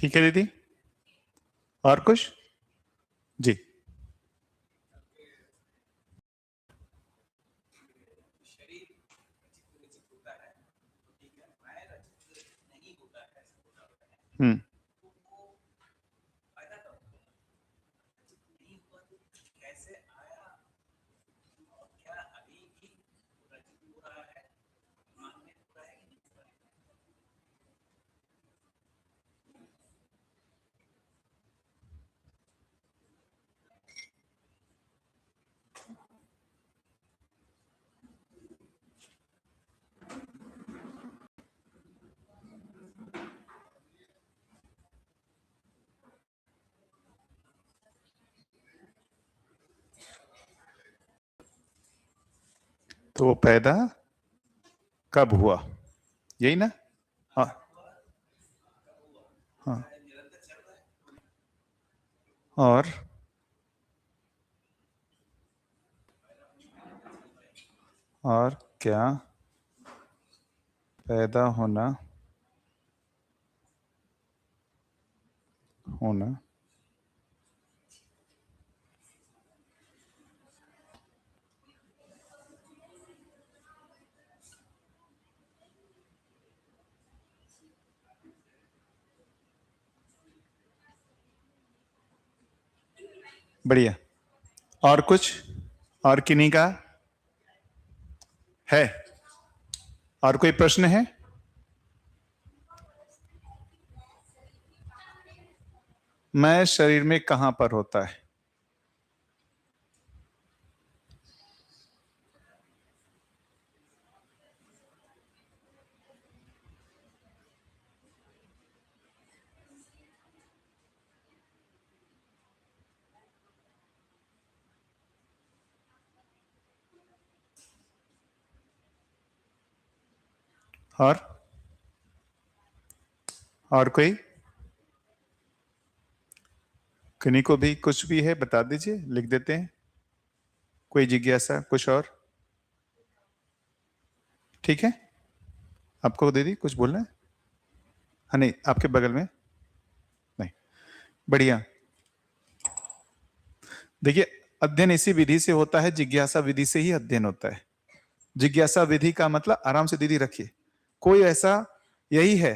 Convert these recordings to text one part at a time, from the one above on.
ठीक है दीदी, और कुछ? जी। हम्म। तो वो पैदा कब हुआ, यही ना? हाँ हाँ। और क्या पैदा होना बढ़िया। और कुछ? और किन्हीं का है? और कोई प्रश्न है? मैं शरीर में कहां पर होता है? और कोई? किन्हीं को भी कुछ भी है बता दीजिए, लिख देते हैं। कोई जिज्ञासा, कुछ और? ठीक है, आपको दीदी कुछ बोलना है? हाँ, नहीं आपके बगल में नहीं। बढ़िया। देखिए, अध्ययन इसी विधि से होता है, जिज्ञासा विधि से ही अध्ययन होता है। जिज्ञासा विधि का मतलब, आराम से दीदी रखिए, कोई ऐसा, यही है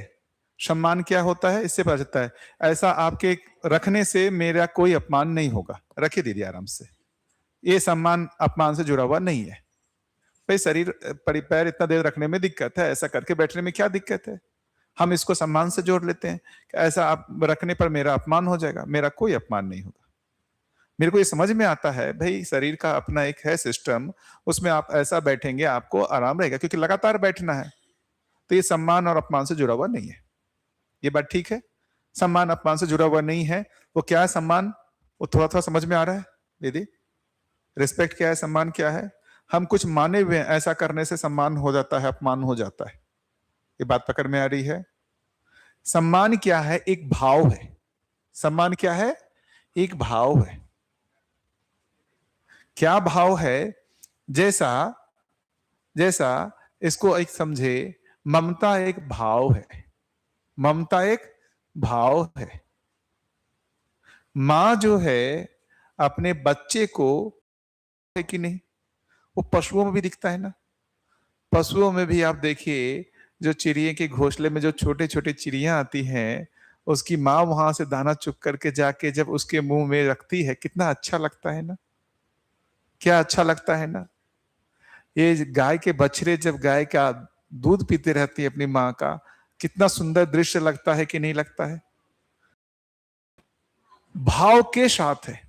सम्मान क्या होता है, इससे पता चलता है। ऐसा आपके रखने से मेरा कोई अपमान नहीं होगा। रखिए दीदी आराम से, ये सम्मान अपमान से जुड़ा हुआ नहीं है। भाई शरीर पैर इतना देर रखने में दिक्कत है, ऐसा करके बैठने में क्या दिक्कत है? हम इसको सम्मान से जोड़ लेते हैं कि ऐसा आप रखने पर मेरा अपमान हो जाएगा। मेरा कोई अपमान नहीं होगा। मेरे को ये समझ में आता है भाई, शरीर का अपना एक है सिस्टम, उसमें आप ऐसा बैठेंगे आपको आराम रहेगा, क्योंकि लगातार बैठना है। तो ये सम्मान और अपमान से जुड़ा हुआ नहीं है। ये बात ठीक है? सम्मान अपमान से जुड़ा हुआ नहीं है। वो क्या है सम्मान, वो थोड़ा थोड़ा समझ में आ रहा है दीदी? रिस्पेक्ट क्या है, सम्मान क्या है? हम कुछ माने हुए हैं, ऐसा करने से सम्मान हो जाता है, अपमान हो जाता है। ये बात पकड़ में आ रही है? सम्मान क्या है? एक भाव है। सम्मान क्या है? एक भाव है। क्या भाव है? जैसा जैसा इसको एक समझे, ममता एक भाव है। ममता एक भाव है। मां जो है अपने बच्चे को, है कि नहीं? वो पशुओं में भी दिखता है ना। पशुओं में भी आप देखिए, जो चिड़िया के घोंसले में जो छोटे छोटे चिड़िया आती हैं, उसकी माँ वहां से दाना चुग करके जाके जब उसके मुंह में रखती है, कितना अच्छा लगता है ना। क्या अच्छा लगता है ना। ये गाय के बछड़े जब गाय का दूध पीते रहती है अपनी माँ का, कितना सुंदर दृश्य लगता है कि नहीं लगता है? भाव के साथ है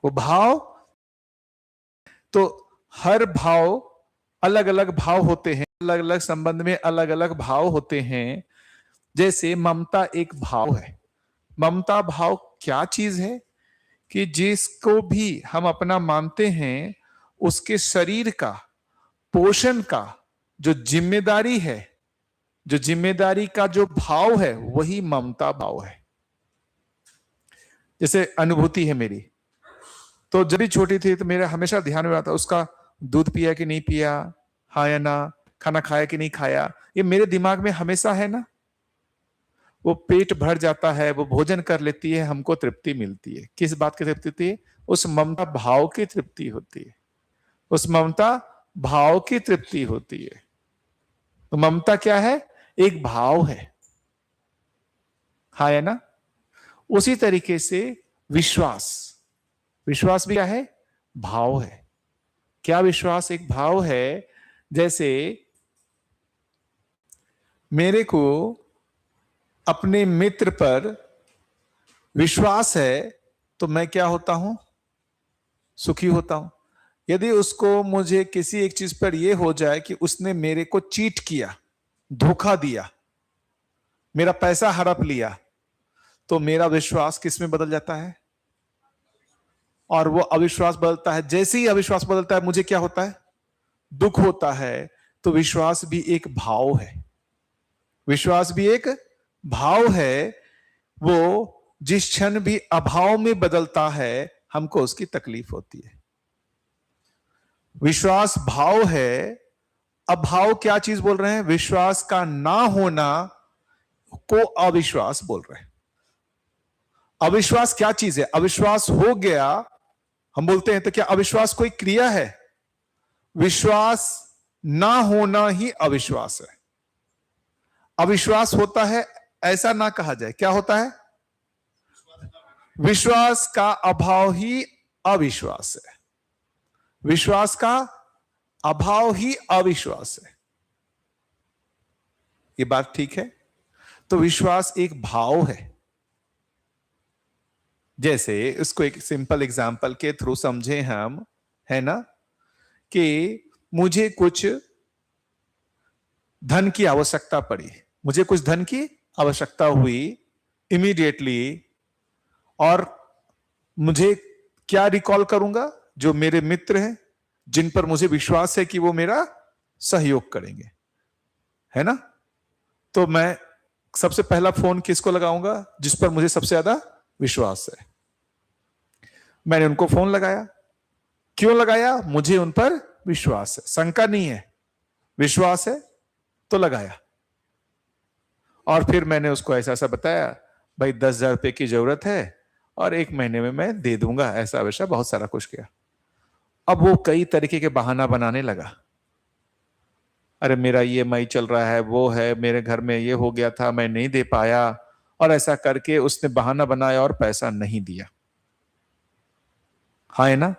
वो भाव। तो हर भाव, अलग अलग भाव होते हैं, अलग अलग संबंध में अलग अलग भाव होते हैं। जैसे ममता एक भाव है। ममता भाव क्या चीज है? कि जिसको भी हम अपना मानते हैं, उसके शरीर का पोषण का जो जिम्मेदारी है, जो जिम्मेदारी का जो भाव है, वही ममता भाव है। जैसे अनुभूति है मेरी, तो जब भी छोटी थी तो मेरा हमेशा ध्यान में आता, उसका दूध पिया कि नहीं पिया, हाँ या ना, खाना खाया कि नहीं खाया, ये मेरे दिमाग में हमेशा है ना। वो पेट भर जाता है, वो भोजन कर लेती है, हमको तृप्ति मिलती है। किस बात की तृप्ति होती है? उस ममता भाव की तृप्ति होती है, उस ममता भाव की तृप्ति होती है। तो ममता क्या है? एक भाव है, हाँ है ना? उसी तरीके से विश्वास, विश्वास भी क्या है? भाव है। क्या विश्वास एक भाव है? जैसे मेरे को अपने मित्र पर विश्वास है तो मैं क्या होता हूं? सुखी होता हूं। यदि उसको मुझे किसी एक चीज पर यह हो जाए कि उसने मेरे को चीट किया, धोखा दिया, मेरा पैसा हड़प लिया, तो मेरा विश्वास किस में बदल जाता है? और वो अविश्वास बदलता है। जैसे ही अविश्वास बदलता है मुझे क्या होता है? दुख होता है। तो विश्वास भी एक भाव है, विश्वास भी एक भाव है। वो जिस क्षण भी अभाव में बदलता है हमको उसकी तकलीफ होती है। विश्वास भाव है। अभाव क्या चीज बोल रहे हैं? विश्वास का ना होना को अविश्वास बोल रहे हैं। अविश्वास क्या चीज है? अविश्वास हो गया हम बोलते हैं तो क्या अविश्वास कोई क्रिया है? विश्वास ना होना ही अविश्वास है। अविश्वास होता है ऐसा ना कहा जाए। क्या होता है? विश्वास का अभाव ही अविश्वास है। विश्वास का अभाव ही अविश्वास है। ये बात ठीक है? तो विश्वास एक भाव है। जैसे इसको एक सिंपल एग्जांपल के थ्रू समझे हम, है ना, कि मुझे कुछ धन की आवश्यकता पड़ी, मुझे कुछ धन की आवश्यकता हुई इमीडिएटली, और मुझे क्या रिकॉल करूंगा? जो मेरे मित्र हैं, जिन पर मुझे विश्वास है कि वो मेरा सहयोग करेंगे, है ना? तो मैं सबसे पहला फोन किसको लगाऊंगा? जिस पर मुझे सबसे ज्यादा विश्वास है। मैंने उनको फोन लगाया। क्यों लगाया? मुझे उन पर विश्वास है, शंका नहीं है, विश्वास है तो लगाया। और फिर मैंने उसको ऐसा ऐसा बताया, भाई 10,000 रुपए की जरूरत है और 1 महीने में मैं दे दूंगा, ऐसा वैसा बहुत सारा कुछ किया। अब वो कई तरीके के बहाना बनाने लगा। अरे मेरा EMI चल रहा है, वो है, मेरे घर में ये हो गया था, मैं नहीं दे पाया, और ऐसा करके उसने बहाना बनाया और पैसा नहीं दिया। हाँ है ना?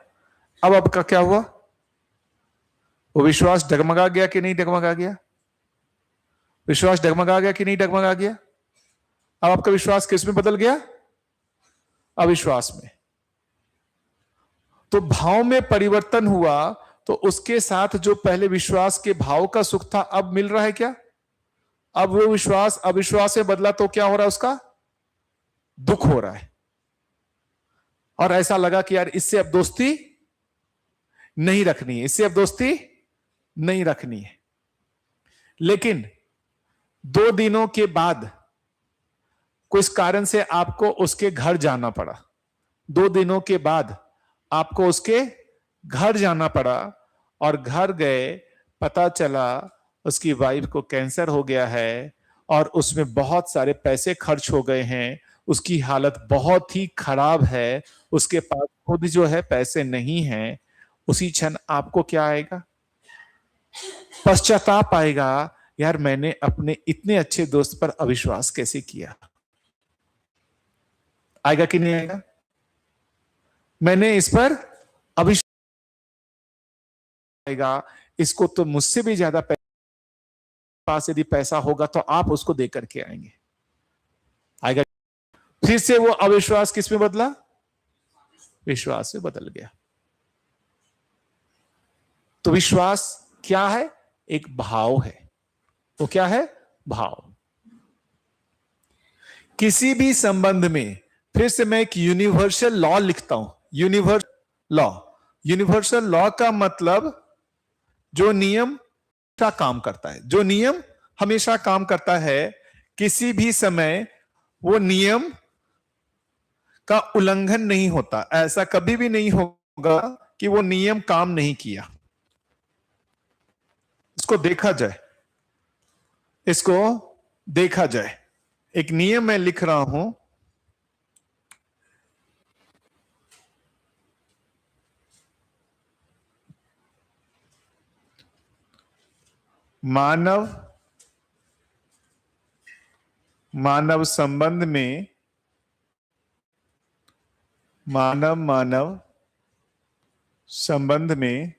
अब का क्या हुआ? वो विश्वास डगमगा गया कि नहीं डगमगा गया? विश्वास डगमगा गया कि नहीं डगमगा गया? अब आपका विश्वास किस में बदल गया? अविश्वास में। तो भाव में परिवर्तन हुआ, तो उसके साथ जो पहले विश्वास के भाव का सुख था अब मिल रहा है क्या? अब वो विश्वास अविश्वास से बदला तो क्या हो रहा है? उसका दुख हो रहा है। और ऐसा लगा कि यार इससे अब दोस्ती नहीं रखनी है, इससे अब दोस्ती नहीं रखनी है। लेकिन 2 दिनों के बाद कुछ कारण से आपको उसके घर जाना पड़ा। 2 दिनों के बाद आपको उसके घर जाना पड़ा, और घर गए, पता चला उसकी वाइफ को कैंसर हो गया है और उसमें बहुत सारे पैसे खर्च हो गए हैं, उसकी हालत बहुत ही खराब है, उसके पास खुद जो है पैसे नहीं हैं। उसी क्षण आपको क्या आएगा? पश्चाताप आएगा, यार मैंने अपने इतने अच्छे दोस्त पर अविश्वास कैसे किया। आएगा कि नहीं आएगा? मैंने इस पर अविश्वास आएगा, इसको तो मुझसे भी ज्यादा पास यदि पैसा होगा तो आप उसको दे करके आएंगे। आएगा? फिर से वो अविश्वास किस में बदला? विश्वास से बदल गया। तो विश्वास क्या है? एक भाव है। तो क्या है? भाव। किसी भी संबंध में, फिर से मैं एक यूनिवर्सल लॉ लिखता हूं। यूनिवर्सल लॉ, यूनिवर्सल लॉ का मतलब जो नियम का काम करता है, जो नियम हमेशा काम करता है, किसी भी समय वो नियम का उल्लंघन नहीं होता। ऐसा कभी भी नहीं होगा कि वो नियम काम नहीं किया। इसको देखा जाए, इसको देखा जाए, एक नियम मैं लिख रहा हूं, मानव संबंध में, मानव संबंध में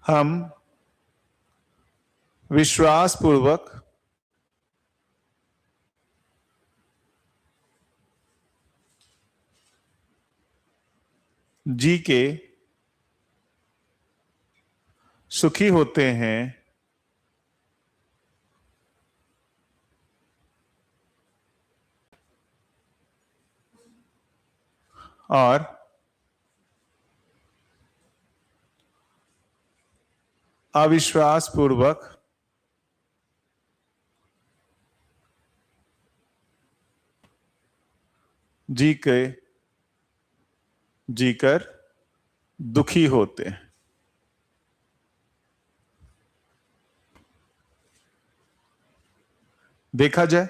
हम विश्वास पूर्वक जी के सुखी होते हैं और अविश्वास पूर्वक जीकर दुखी होते हैं। देखा जाए,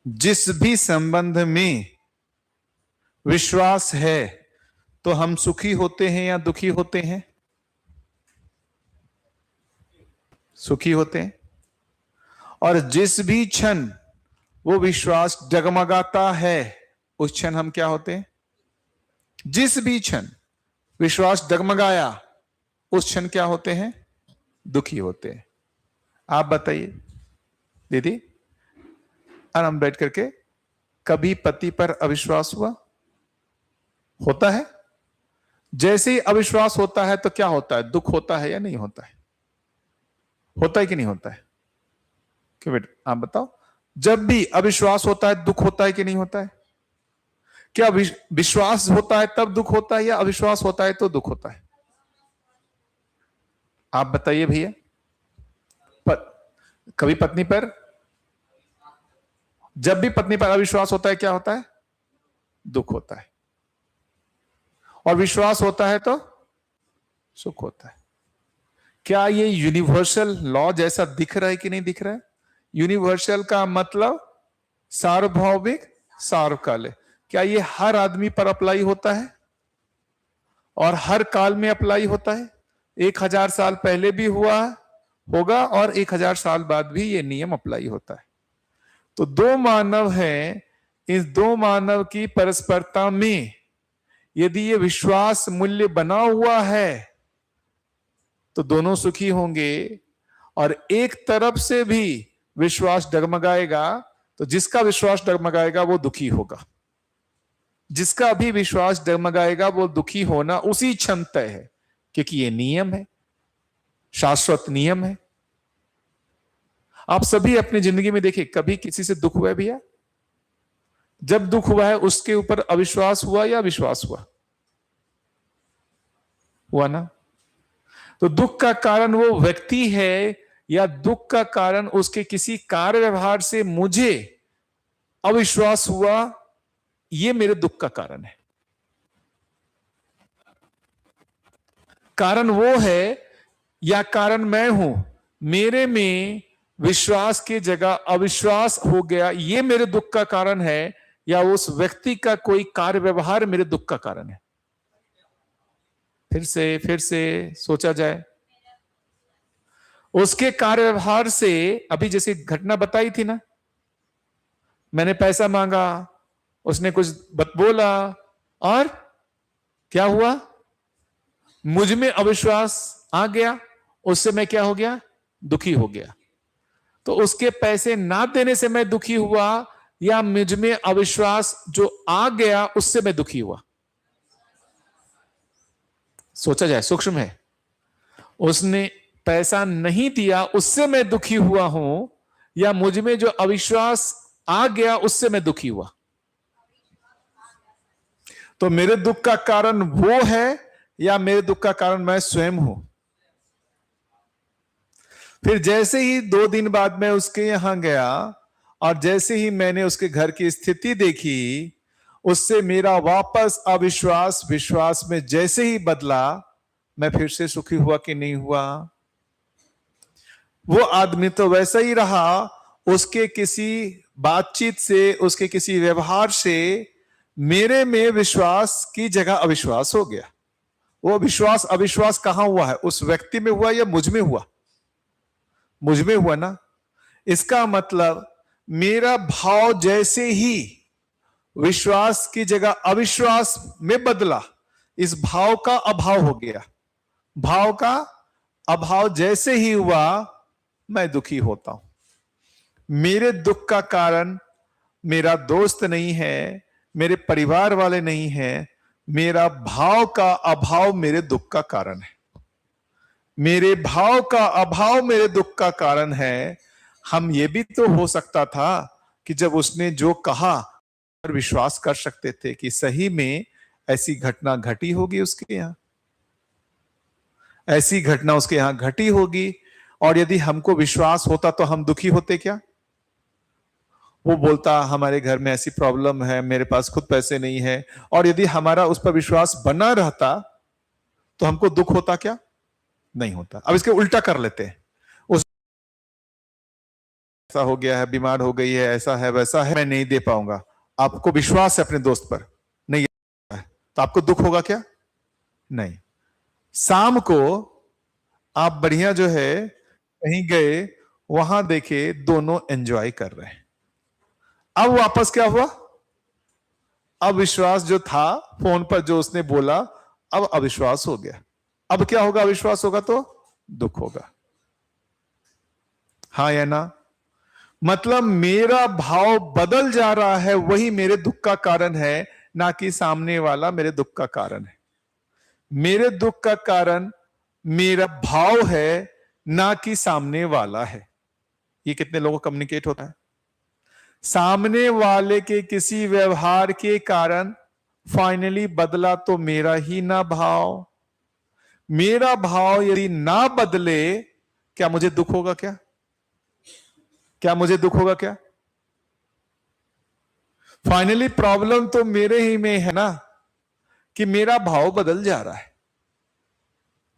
जिस भी संबंध में विश्वास है तो हम सुखी होते हैं या दुखी होते हैं? सुखी होते हैं। और जिस भी क्षण वो विश्वास डगमगाता है उस क्षण हम क्या होते हैं? जिस भी क्षण विश्वास डगमगाया उस क्षण क्या होते हैं? दुखी होते हैं। आप बताइए दीदी, आराम बैठ करके, कभी पति पर अविश्वास हुआ? होता है। जैसे ही अविश्वास होता है तो क्या होता है? दुख होता है या नहीं होता है? होता है कि नहीं होता है? क्यों बेटा, आप बताओ। जब भी अविश्वास होता है दुख होता है कि नहीं होता है? क्या विश्वास होता है तब दुख होता है या अविश्वास होता है तो दुख होता है? आप बताइए भैया। कभी पत्नी पर, जब भी पत्नी पर अविश्वास होता है क्या होता है? दुख होता है। और विश्वास होता है तो सुख होता है। क्या ये यूनिवर्सल लॉ जैसा दिख रहा है कि नहीं दिख रहा है? यूनिवर्सल का मतलब सार्वभौमिक, सार्वकालिक। क्या ये हर आदमी पर अप्लाई होता है और हर काल में अप्लाई होता है? 1000 साल पहले भी हुआ होगा और 1000 साल बाद भी ये नियम अप्लाई होता है। तो दो मानव हैं, इस दो मानव की परस्परता में यदि ये विश्वास मूल्य बना हुआ है तो दोनों सुखी होंगे। और एक तरफ से भी विश्वास डगमगाएगा तो जिसका विश्वास डगमगाएगा वो दुखी होगा। जिसका भी विश्वास डगमगाएगा वो दुखी होना उसी क्षण तय है, क्योंकि ये नियम है, शाश्वत नियम है। आप सभी अपनी जिंदगी में देखिए, कभी किसी से दुख हुआ है भैया? जब दुख हुआ है उसके ऊपर अविश्वास हुआ या विश्वास हुआ? हुआ ना? तो दुख का कारण वो व्यक्ति है या दुख का कारण उसके किसी कार्य व्यवहार से मुझे अविश्वास हुआ, ये मेरे दुख का कारण है। कारण वो है या कारण मैं हूं? मेरे में विश्वास की जगह अविश्वास हो गया, ये मेरे दुख का कारण है, या उस व्यक्ति का कोई कार्य व्यवहार मेरे दुख का कारण है? फिर से सोचा जाए। उसके कार्य व्यवहार से, अभी जैसे घटना बताई थी ना, मैंने पैसा मांगा, उसने कुछ बोला और क्या हुआ? मुझ में अविश्वास आ गया, उससे मैं क्या हो गया? दुखी हो गया। तो उसके पैसे ना देने से मैं दुखी हुआ या मुझ में अविश्वास जो आ गया उससे मैं दुखी हुआ? सोचा जाए, सूक्ष्म है। उसने पैसा नहीं दिया उससे मैं दुखी हुआ हूं, या मुझ में जो अविश्वास आ गया उससे मैं दुखी हुआ? तो मेरे दुख का कारण वो है या मेरे दुख का कारण मैं स्वयं हूं? फिर जैसे ही 2 दिन बाद मैं उसके यहां गया और जैसे ही मैंने उसके घर की स्थिति देखी, उससे मेरा वापस अविश्वास विश्वास में जैसे ही बदला, मैं फिर से सुखी हुआ कि नहीं हुआ? वो आदमी तो वैसा ही रहा, उसके किसी बातचीत से, उसके किसी व्यवहार से मेरे में विश्वास की जगह अविश्वास हो गया। वो विश्वास अविश्वास कहां हुआ है? उस व्यक्ति में हुआ या मुझ में हुआ? मुझ में हुआ ना। इसका मतलब मेरा भाव जैसे ही विश्वास की जगह अविश्वास में बदला, इस भाव का अभाव हो गया। भाव का अभाव जैसे ही हुआ, मैं दुखी होता हूं। मेरे दुख का कारण मेरा दोस्त नहीं है, मेरे परिवार वाले नहीं है, मेरा भाव का अभाव मेरे दुख का कारण है। मेरे भाव का अभाव मेरे दुख का कारण है। हम ये भी तो हो सकता था कि जब उसने जो कहा पर विश्वास कर सकते थे कि सही में ऐसी घटना घटी होगी उसके यहां, ऐसी घटना उसके यहां घटी होगी। और यदि हमको विश्वास होता तो हम दुखी होते क्या? वो बोलता हमारे घर में ऐसी प्रॉब्लम है, मेरे पास खुद पैसे नहीं है, और यदि हमारा उस पर विश्वास बना रहता तो हमको दुख होता क्या? नहीं होता। अब इसके उल्टा कर लेते हैं, उस ऐसा हो गया है, बीमार हो गई है, ऐसा है वैसा है, मैं नहीं दे पाऊंगा। आपको विश्वास है अपने दोस्त पर, नहीं है, तो आपको दुख होगा क्या? नहीं। शाम को आप बढ़िया जो है कहीं गए, वहां देखे दोनों एंजॉय कर रहे हैं। अब वापस क्या हुआ? अब विश्वास जो था फोन पर जो उसने बोला, अब अविश्वास हो गया। अब क्या होगा? अविश्वास होगा तो दुख होगा। हाँ या ना? मतलब मेरा भाव बदल जा रहा है, वही मेरे दुख का कारण है, ना कि सामने वाला मेरे दुख का कारण है। मेरे दुख का कारण मेरा भाव है, ना कि सामने वाला है। ये कितने लोगों को कम्युनिकेट होता है? सामने वाले के किसी व्यवहार के कारण फाइनली बदला तो मेरा ही ना भाव। मेरा भाव यदि ना बदले, क्या मुझे दुख होगा क्या? क्या मुझे दुख होगा क्या? फाइनली प्रॉब्लम तो मेरे ही में है ना, कि मेरा भाव बदल जा रहा है।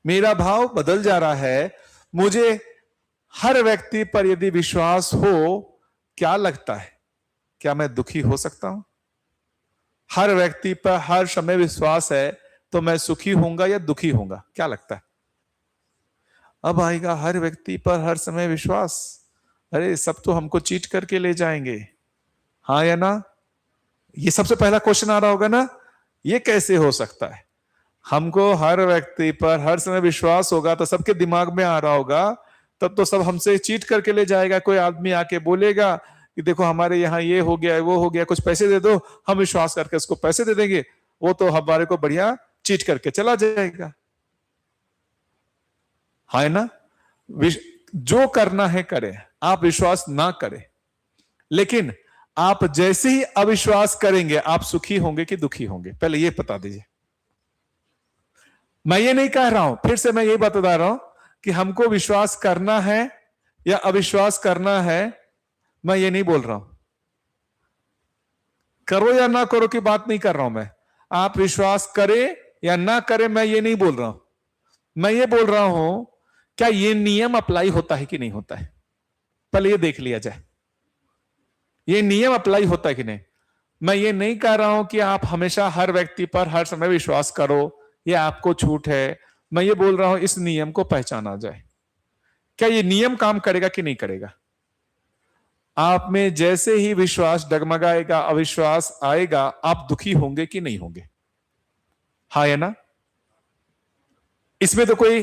मेरा भाव बदल जा रहा है। मुझे हर व्यक्ति पर यदि विश्वास हो, क्या लगता है, क्या मैं दुखी हो सकता हूं? हर व्यक्ति पर हर समय विश्वास है तो मैं सुखी होऊंगा या दुखी होऊंगा? क्या लगता है? अब आएगा हर व्यक्ति पर हर समय विश्वास, अरे सब तो हमको चीट करके ले जाएंगे। हाँ या ना? ये सबसे पहला क्वेश्चन आ रहा होगा ना, ये कैसे हो सकता है? हमको हर व्यक्ति पर हर समय विश्वास होगा तो सबके दिमाग में आ रहा होगा, तब तो सब हमसे चीट करके ले जाएगा। कोई आदमी आके बोलेगा कि देखो हमारे यहाँ ये हो गया, वो हो गया, कुछ पैसे दे दो, हम विश्वास करके उसको पैसे दे देंगे, वो तो हमारे को बढ़िया चीट करके चला जाएगा। है ना? जो करना है करें, आप विश्वास ना करें, लेकिन आप जैसे ही अविश्वास करेंगे आप सुखी होंगे कि दुखी होंगे, पहले ये बता दीजिए। मैं ये नहीं कह रहा हूं, फिर से मैं ये बता रहा हूं कि हमको विश्वास करना है या अविश्वास करना है, मैं ये नहीं बोल रहा हूं। करो या ना करो की बात नहीं कर रहा हूं मैं। आप विश्वास करें या ना करें, मैं ये नहीं बोल रहा हूं। मैं ये बोल रहा हूं, क्या ये नियम अप्लाई होता है कि नहीं होता है, पहले ये देख लिया जाए। ये नियम अप्लाई होता है कि नहीं? मैं ये नहीं कह रहा हूं कि आप हमेशा हर व्यक्ति पर हर समय विश्वास करो, ये आपको छूट है। मैं ये बोल रहा हूं इस नियम को पहचाना जाए। क्या ये नियम काम करेगा कि नहीं करेगा? आप में जैसे ही विश्वास डगमगाएगा, अविश्वास आएगा, आप दुखी होंगे कि नहीं होंगे? हाँ या ना? इसमें तो कोई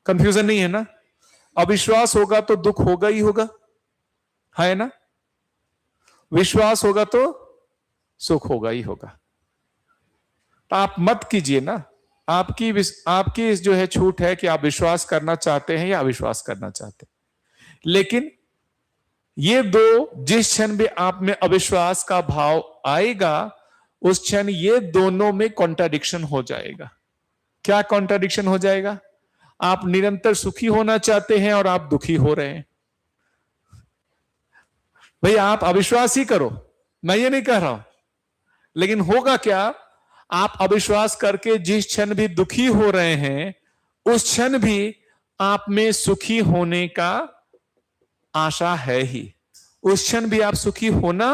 कंफ्यूजन नहीं है ना। अविश्वास होगा तो दुख होगा ही होगा, है ना? विश्वास होगा तो सुख होगा ही होगा। तो आप मत कीजिए ना। आपकी जो है छूट है कि आप विश्वास करना चाहते हैं या अविश्वास करना चाहते हैं। लेकिन ये दो, जिस क्षण भी आप में अविश्वास का भाव आएगा, उस क्षण ये दोनों में कॉन्ट्राडिक्शन हो जाएगा। क्या कॉन्ट्राडिक्शन हो जाएगा? आप निरंतर सुखी होना चाहते हैं और आप दुखी हो रहे हैं। भाई आप अविश्वास ही करो, मैं ये नहीं कह रहा हूं, लेकिन होगा क्या? आप अविश्वास करके जिस क्षण भी दुखी हो रहे हैं, उस क्षण भी आप में सुखी होने का आशा है ही, उस क्षण भी आप सुखी होना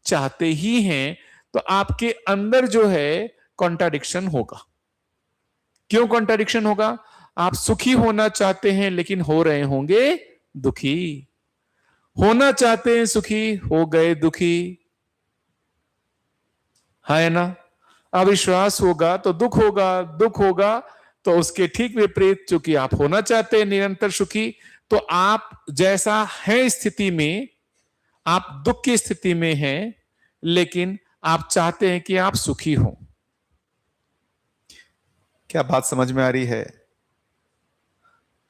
चाहते ही हैं, तो आपके अंदर जो है कॉन्ट्राडिक्शन होगा। क्यों कॉन्ट्राडिक्शन होगा? आप सुखी होना चाहते हैं लेकिन हो रहे होंगे दुखी, होना चाहते हैं सुखी, हो गए दुखी, है ना? अविश्वास होगा तो दुख होगा, दुख होगा तो उसके ठीक विपरीत, चूंकि आप होना चाहते हैं निरंतर सुखी, तो आप जैसा है स्थिति में, आप दुख की स्थिति में हैं, लेकिन आप चाहते हैं कि आप सुखी हो। क्या बात समझ में आ रही है?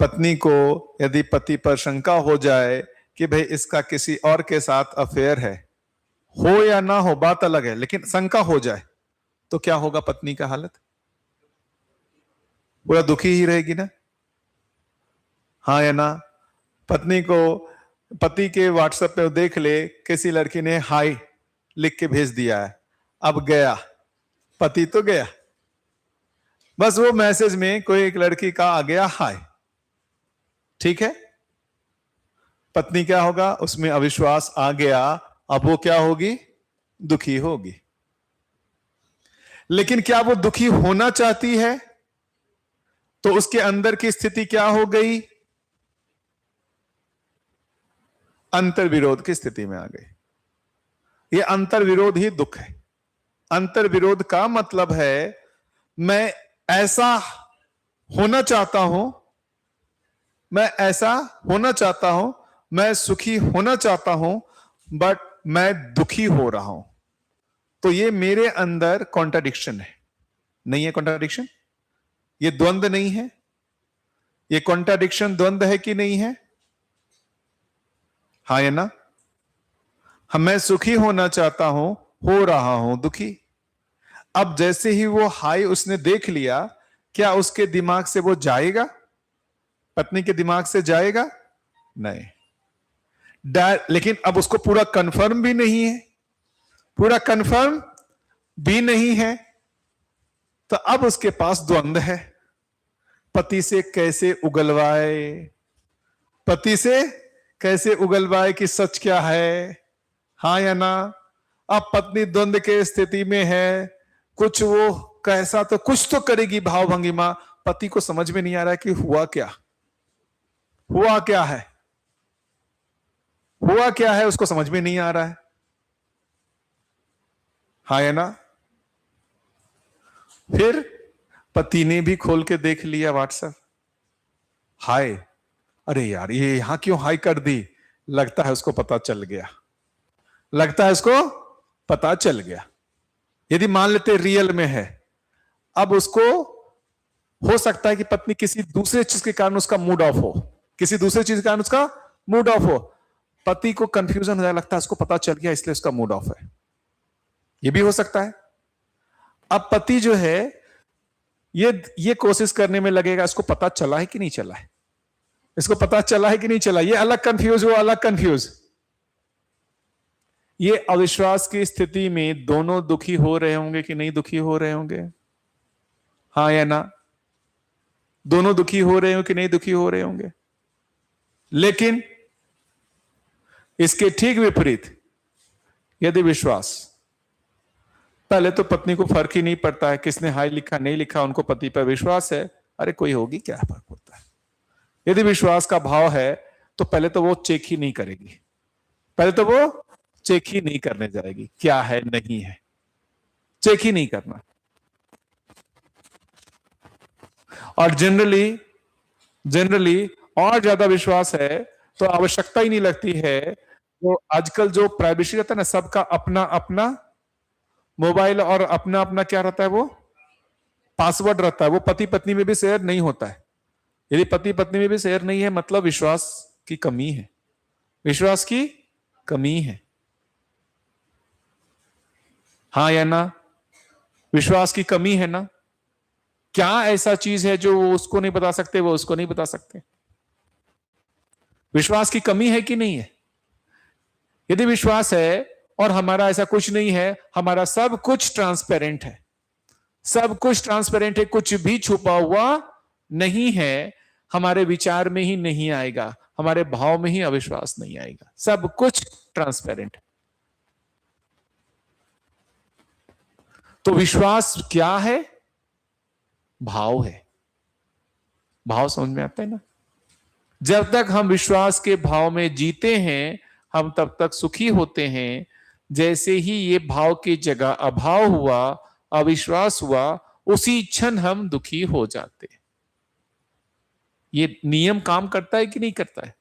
पत्नी को यदि पति पर शंका हो जाए कि भाई इसका किसी और के साथ अफेयर है, हो या ना हो बात अलग है, लेकिन शंका हो जाए तो क्या होगा पत्नी का हालत? पूरा दुखी ही रहेगी ना, हाँ या ना? पत्नी को पति के व्हाट्सएप पे देख ले किसी लड़की ने हाय लिख के भेज दिया है, अब गया, पति तो गया, बस वो मैसेज में कोई एक लड़की का आ गया हाय, ठीक है? पत्नी क्या होगा? उसमें अविश्वास आ गया, अब वो क्या होगी? दुखी होगी। लेकिन क्या वो दुखी होना चाहती है? तो उसके अंदर की स्थिति क्या हो गई? अंतर्विरोध की स्थिति में आ गई। ये अंतर्विरोध ही दुख है। अंतर्विरोध का मतलब है मैं ऐसा होना चाहता हूं, मैं ऐसा होना चाहता हूं, मैं सुखी होना चाहता हूं, बट मैं दुखी हो रहा हूं। तो ये मेरे अंदर कॉन्ट्राडिक्शन है, नहीं है कॉन्ट्राडिक्शन? ये द्वंद नहीं है? ये कॉन्ट्राडिक्शन द्वंद है कि नहीं है? हाँ या ना? मैं सुखी होना चाहता हूं, हो रहा हूं दुखी। अब जैसे ही वो हाय उसने देख लिया, क्या उसके दिमाग से वो जाएगा? पत्नी के दिमाग से जाएगा? नहीं। लेकिन अब उसको पूरा कंफर्म भी नहीं है, पूरा कंफर्म भी नहीं है, तो अब उसके पास द्वंद है। पति से कैसे उगलवाए, पति से कैसे उगलवाए कि सच क्या है, हाँ या ना? अब पत्नी द्वंद के स्थिति में है, कुछ वो कैसा तो कुछ तो करेगी भाव भंगिमा, पति को समझ में नहीं आ रहा है कि हुआ क्या, हुआ क्या है, हुआ क्या है, उसको समझ में नहीं आ रहा है, हाँ या ना? फिर पति ने भी खोल के देख लिया व्हाट्सएप, हाय, अरे यार ये यहां क्यों हाय कर दी? लगता है उसको पता चल गया, लगता है उसको पता चल गया। यदि मान लेते रियल में है, अब उसको हो सकता है कि पत्नी किसी दूसरे चीज के कारण उसका मूड ऑफ हो, किसी दूसरे चीज के कारण उसका मूड ऑफ हो, पति को कंफ्यूजन हो जाए, लगता है उसको पता चल गया इसलिए उसका मूड ऑफ है, यह भी हो सकता है। अब पति जो है ये कोशिश करने में लगेगा इसको पता चला है कि नहीं चला है, इसको पता चला है कि नहीं चला, ये अलग कंफ्यूज, वो अलग कंफ्यूज। ये अविश्वास की स्थिति में दोनों दुखी हो रहे होंगे कि नहीं दुखी हो रहे होंगे, हाँ या ना? दोनों दुखी हो रहे हो कि नहीं दुखी हो रहे होंगे। लेकिन इसके ठीक विपरीत यदि विश्वास, पहले तो पत्नी को फर्क ही नहीं पड़ता है किसने हाय लिखा नहीं लिखा, उनको पति पर विश्वास है, अरे कोई होगी क्या फर्क पड़ता है। यदि विश्वास का भाव है तो पहले तो वो चेक ही नहीं करेगी, पहले तो वो चेक ही नहीं करने जाएगी क्या है नहीं है, चेक ही नहीं करना। और जनरली और ज्यादा विश्वास है तो आवश्यकता ही नहीं लगती है। तो आजकल जो प्राइवेसी रहता है ना, सबका अपना अपना मोबाइल और अपना अपना क्या रहता है, वो पासवर्ड रहता है, वो पति पत्नी में भी शेयर नहीं होता है। यदि पति पत्नी में भी शेयर नहीं है मतलब विश्वास की कमी है, विश्वास की कमी है, हाँ या ना? विश्वास की कमी है ना? क्या ऐसा चीज है जो वो उसको नहीं बता सकते, वो उसको नहीं बता सकते? विश्वास की कमी है कि नहीं है? यदि विश्वास है और हमारा ऐसा कुछ नहीं है, हमारा सब कुछ ट्रांसपेरेंट है, सब कुछ ट्रांसपेरेंट है, कुछ भी छुपा हुआ नहीं है, हमारे विचार में ही नहीं आएगा, हमारे भाव में ही अविश्वास नहीं आएगा। सब कुछ ट्रांसपेरेंट है। तो विश्वास क्या है? भाव है। भाव समझ में आता है ना? जब तक हम विश्वास के भाव में जीते हैं, हम तब तक सुखी होते हैं। जैसे ही ये भाव की जगह अभाव हुआ, अविश्वास हुआ, उसी क्षण हम दुखी हो जाते हैं। ये नियम काम करता है कि नहीं करता है?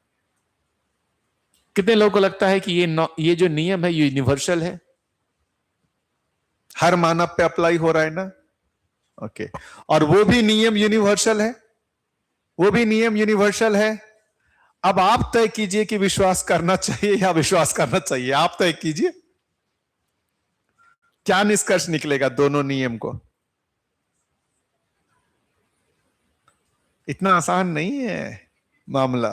कितने लोगों को लगता है कि ये जो नियम है ये यूनिवर्सल है? हर मानव पे अप्लाई हो रहा है ना? ओके। और वो भी नियम यूनिवर्सल है, वो भी नियम यूनिवर्सल है। अब आप तय कीजिए कि विश्वास करना चाहिए या विश्वास करना चाहिए। आप तय कीजिए, क्या निष्कर्ष निकलेगा दोनों नियम को? इतना आसान नहीं है मामला।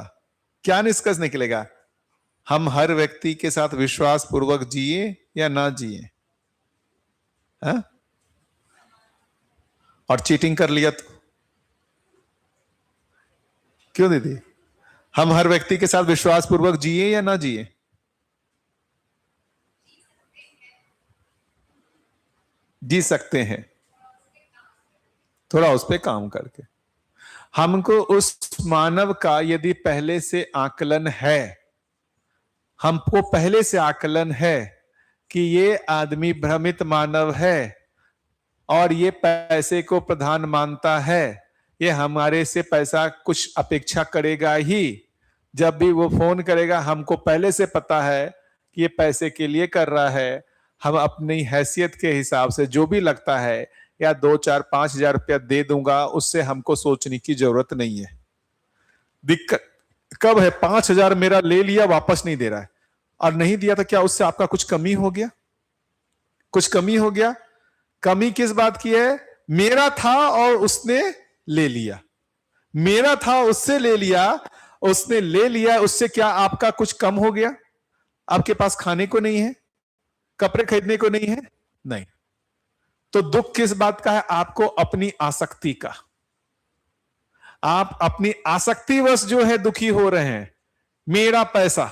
क्या निष्कर्ष निकलेगा? हम हर व्यक्ति के साथ विश्वास पूर्वक जिए या ना जिए? हाँ? और चीटिंग कर लिया तो क्यों दीदी? हम हर व्यक्ति के साथ विश्वास पूर्वक जिए या ना जिए? जी सकते हैं, थोड़ा उस पे काम करके। हमको उस मानव का यदि पहले से आकलन है, हमको पहले से आकलन है कि ये आदमी भ्रमित मानव है और ये पैसे को प्रधान मानता है, ये हमारे से पैसा कुछ अपेक्षा करेगा ही। जब भी वो फोन करेगा, हमको पहले से पता है कि ये पैसे के लिए कर रहा है। हम अपनी हैसियत के हिसाब से जो भी लगता है, या 2, 4, 5 हजार रुपया दे दूंगा, उससे हमको सोचने की जरूरत नहीं है। दिक्कत कब है? 5 हजार मेरा ले लिया, वापस नहीं दे रहा है, और नहीं दिया तो क्या उससे आपका कुछ कमी हो गया? कुछ कमी हो गया? कमी किस बात की है? मेरा था और उसने ले लिया, मेरा था उससे ले लिया, उसने ले लिया, उससे क्या आपका कुछ कम हो गया? आपके पास खाने को नहीं है, कपड़े खरीदने को नहीं है? नहीं। तो दुख किस बात का है? आपको अपनी आसक्ति का। आप अपनी आसक्तिवश जो है दुखी हो रहे हैं। मेरा पैसा,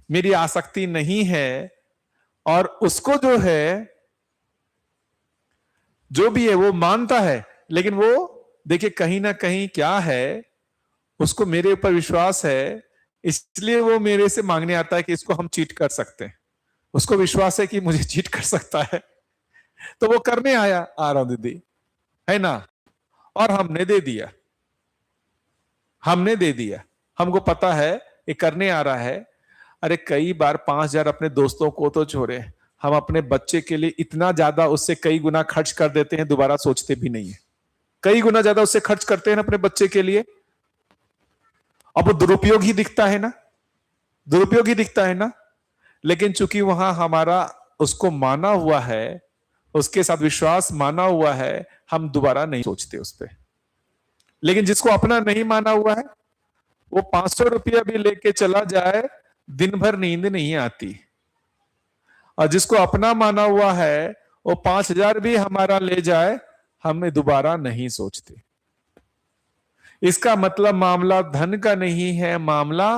मेरी आसक्ति नहीं है, और उसको जो है, जो भी है वो मानता है, लेकिन वो देखिए कहीं ना कहीं क्या है, उसको मेरे ऊपर विश्वास है, इसलिए वो मेरे से मांगने आता है कि इसको हम चीट कर सकते हैं। उसको विश्वास है कि मुझे चीट कर सकता है, तो वो करने आया, आ रहा हूं दीदी, है ना? और हमने दे दिया, हमने दे दिया। हमको पता है ये करने आ रहा है। अरे कई बार 5 हजार अपने दोस्तों को तो छोड़े, हम अपने बच्चे के लिए इतना ज्यादा उससे कई गुना खर्च कर देते हैं, दोबारा सोचते भी नहीं है। कई गुना ज्यादा उससे खर्च करते हैं अपने बच्चे के लिए। अब वो दुरुपयोग ही दिखता है ना, दुरुपयोग ही दिखता है ना। लेकिन चूंकि वहां हमारा उसको माना हुआ है, उसके साथ विश्वास माना हुआ है, हम दोबारा नहीं सोचते उस पर। लेकिन जिसको अपना नहीं माना हुआ है, वो 500 रुपया भी लेके चला जाए, दिन भर नींद नहीं आती। और जिसको अपना माना हुआ है, वो 5 हजार भी हमारा ले जाए, हमें दोबारा नहीं सोचते। इसका मतलब मामला धन का नहीं है, मामला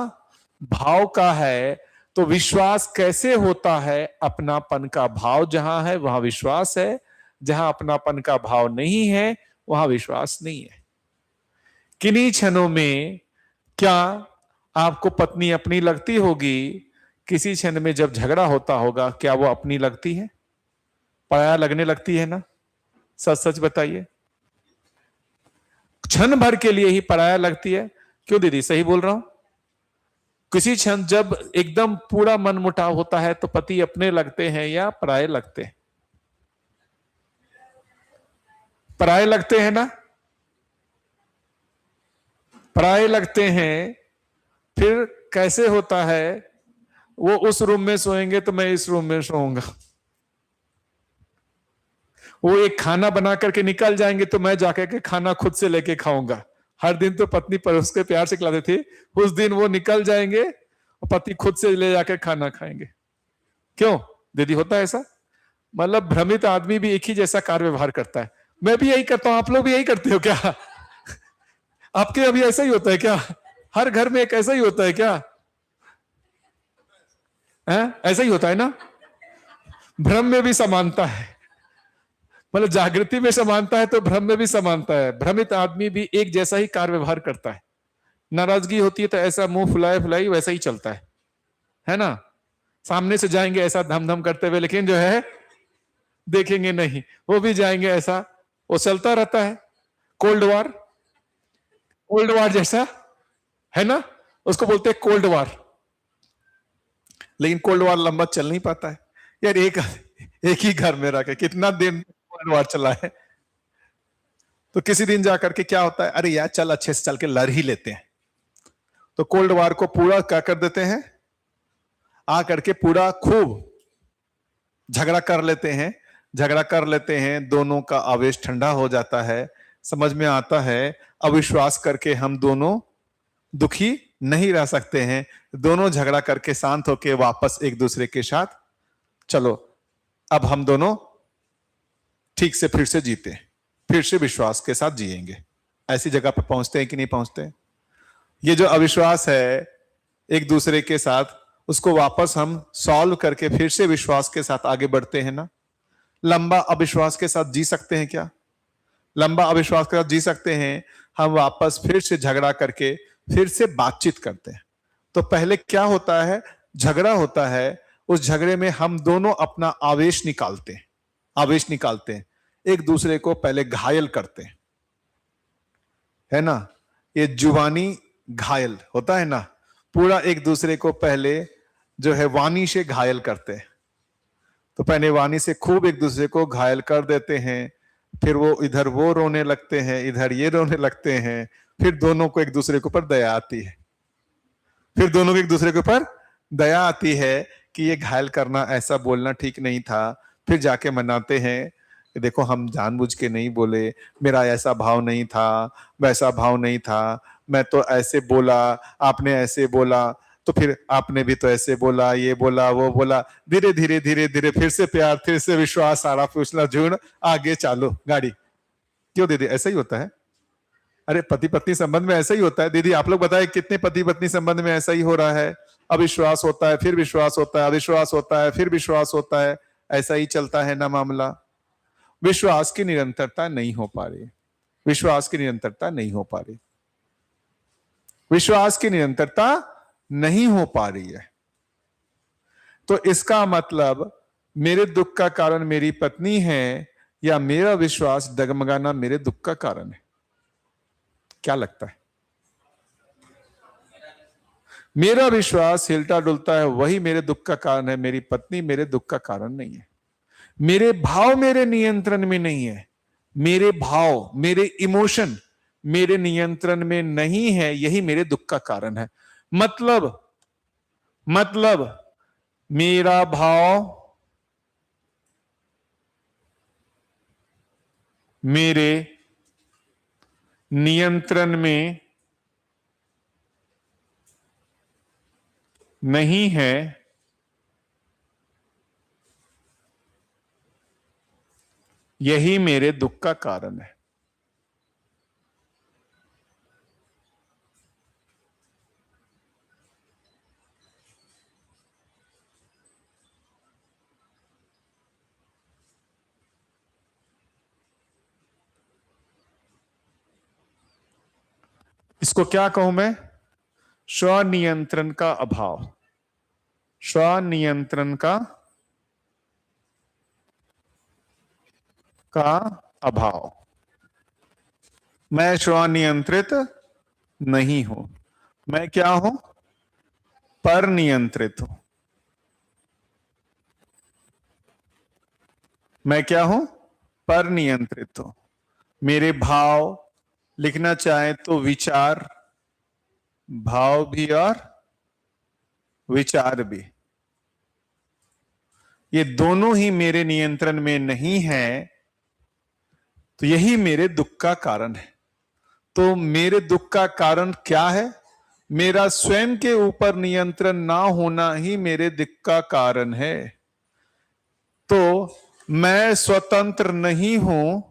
भाव का है। तो विश्वास कैसे होता है? अपनापन का भाव जहां है वहां विश्वास है, जहां अपनापन का भाव नहीं है वहां विश्वास नहीं है। किन्हीं क्षणों में क्या आपको पत्नी अपनी लगती होगी? किसी क्षण में जब झगड़ा होता होगा, क्या वो अपनी लगती है? पराया लगने लगती है ना? सच सच बताइए। क्षण भर के लिए ही पराया लगती है। क्यों दीदी, सही बोल रहा हूं? किसी क्षण जब एकदम पूरा मन मुटाव होता है, तो पति अपने लगते हैं या पराये लगते हैं? पराये लगते हैं ना? पराये लगते हैं। फिर कैसे होता है? वो उस रूम में सोएंगे तो मैं इस रूम में सोऊंगा। वो एक खाना बना करके निकल जाएंगे तो मैं जाकर के खाना खुद से लेके खाऊंगा। हर दिन तो पत्नी परोस के प्यार से खिलाते थे, उस दिन वो निकल जाएंगे और पति खुद से ले जाकर खाना खाएंगे। क्यों दीदी होता है ऐसा? मतलब भ्रमित आदमी भी एक ही जैसा कार्य व्यवहार करता है। मैं भी यही करता हूं, आप लोग भी यही करते हो क्या? आपके अभी ऐसा ही होता है क्या? हर घर में एक ऐसा ही होता है क्या? है? ऐसा ही होता है ना? भ्रम में भी समानता है, मतलब जागृति में समानता है तो भ्रम में भी समानता है। भ्रमित आदमी भी एक जैसा ही कार्य व्यवहार करता है। नाराजगी होती है तो ऐसा मुंह फुलाए फुलाई वैसा ही चलता है ना? सामने से जाएंगे ऐसा धम धम करते हुए, लेकिन जो है देखेंगे नहीं, वो भी जाएंगे ऐसा, वो चलता रहता है। कोल्ड वार जैसा, है ना? उसको बोलते हैं कोल्ड वार। लेकिन कोल्ड वार लंबा चल नहीं पाता है यार। एक ही घर में रह के कितना दिन कोल्ड वार चला है। तो किसी दिन जाकर के क्या होता है, अरे यार चल अच्छे से चल के लड़ ही लेते हैं। तो कोल्ड वार को पूरा क्या कर देते हैं, आ करके पूरा खूब झगड़ा कर लेते हैं। झगड़ा कर लेते हैं, दोनों का आवेश ठंडा हो जाता है। समझ में आता है अविश्वास करके हम दोनों दुखी नहीं रह सकते हैं। दोनों झगड़ा करके शांत होके वापस एक दूसरे के साथ, चलो अब हम दोनों ठीक से फिर से जीते, फिर से विश्वास के साथ जिएंगे। ऐसी जगह पर पहुंचते हैं कि नहीं पहुंचते? ये जो अविश्वास है एक दूसरे के साथ, उसको वापस हम सॉल्व करके फिर से विश्वास के साथ आगे बढ़ते हैं ना। लंबा अविश्वास के साथ जी सकते हैं क्या? लंबा अविश्वास के साथ जी सकते हैं। हम वापस फिर से झगड़ा करके फिर से बातचीत करते हैं। तो पहले क्या होता है, झगड़ा होता है, उस झगड़े में हम दोनों अपना आवेश निकालते हैं। आवेश निकालते हैं, एक दूसरे को पहले घायल करते हैं, है ना? ये जुबानी घायल होता है ना, पूरा एक दूसरे को पहले जो है वाणी से घायल करते हैं। तो पहले वाणी से खूब एक दूसरे को घायल कर देते हैं, फिर वो इधर वो रोने लगते हैं, इधर ये रोने लगते हैं। फिर दोनों को एक दूसरे के ऊपर दया आती है। फिर दोनों को एक दूसरे के ऊपर दया आती है कि ये घायल करना, ऐसा बोलना ठीक नहीं था। फिर जाके मनाते हैं कि देखो हम जानबूझ के नहीं बोले, मेरा ऐसा भाव नहीं था, वैसा भाव नहीं था, मैं तो ऐसे बोला, आपने ऐसे बोला, तो फिर आपने भी तो ऐसे बोला, ये बोला वो बोला। धीरे धीरे धीरे धीरे फिर से प्यार, फिर से विश्वास, सारा पूछना जुड़, आगे चालो गाड़ी। क्यों दीदी ऐसा ही होता है? अरे पति पत्नी संबंध में ऐसा ही होता है। दीदी आप लोग बताएं कितने पति पत्नी संबंध में ऐसा ही हो रहा है? अविश्वास होता है, फिर विश्वास होता है, अविश्वास होता है, फिर विश्वास होता है। ऐसा ही चलता है ना मामला। विश्वास की निरंतरता नहीं हो पा रही। विश्वास की निरंतरता नहीं हो पा रही। विश्वास की निरंतरता नहीं हो पा रही है। तो इसका मतलब मेरे दुख का कारण मेरी पत्नी है या मेरा विश्वास डगमगाना मेरे दुख का कारण है? क्या लगता है? मेरा विश्वास हिलता डुलता है, वही मेरे दुख का कारण है। मेरी पत्नी मेरे दुख का कारण नहीं है। मेरे भाव मेरे नियंत्रण में नहीं है। मेरे भाव, मेरे इमोशन मेरे नियंत्रण में नहीं है, यही मेरे दुख का कारण है। मतलब मेरा भाव मेरे नियंत्रण में नहीं है, यही मेरे दुख का कारण है। इसको क्या कहूं मैं? स्वनियंत्रण का अभाव। स्वनियंत्रण का अभाव। मैं स्वनियंत्रित नहीं हूं। मैं क्या हूं? पर नियंत्रित हूं। मैं क्या हूं? पर नियंत्रित हूं। मेरे भाव, लिखना चाहे तो विचार, भाव भी और विचार भी, ये दोनों ही मेरे नियंत्रण में नहीं है। तो यही मेरे दुख का कारण है। तो मेरे दुख का कारण क्या है? मेरा स्वयं के ऊपर नियंत्रण ना होना ही मेरे दुख का कारण है। तो मैं स्वतंत्र नहीं हूं,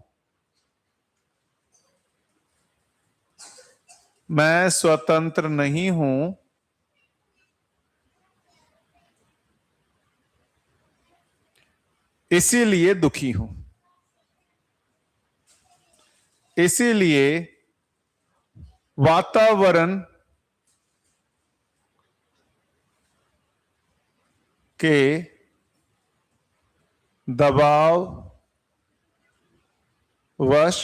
मैं स्वतंत्र नहीं हूं, इसीलिए दुखी हूं। इसीलिए वातावरण के दबाव वश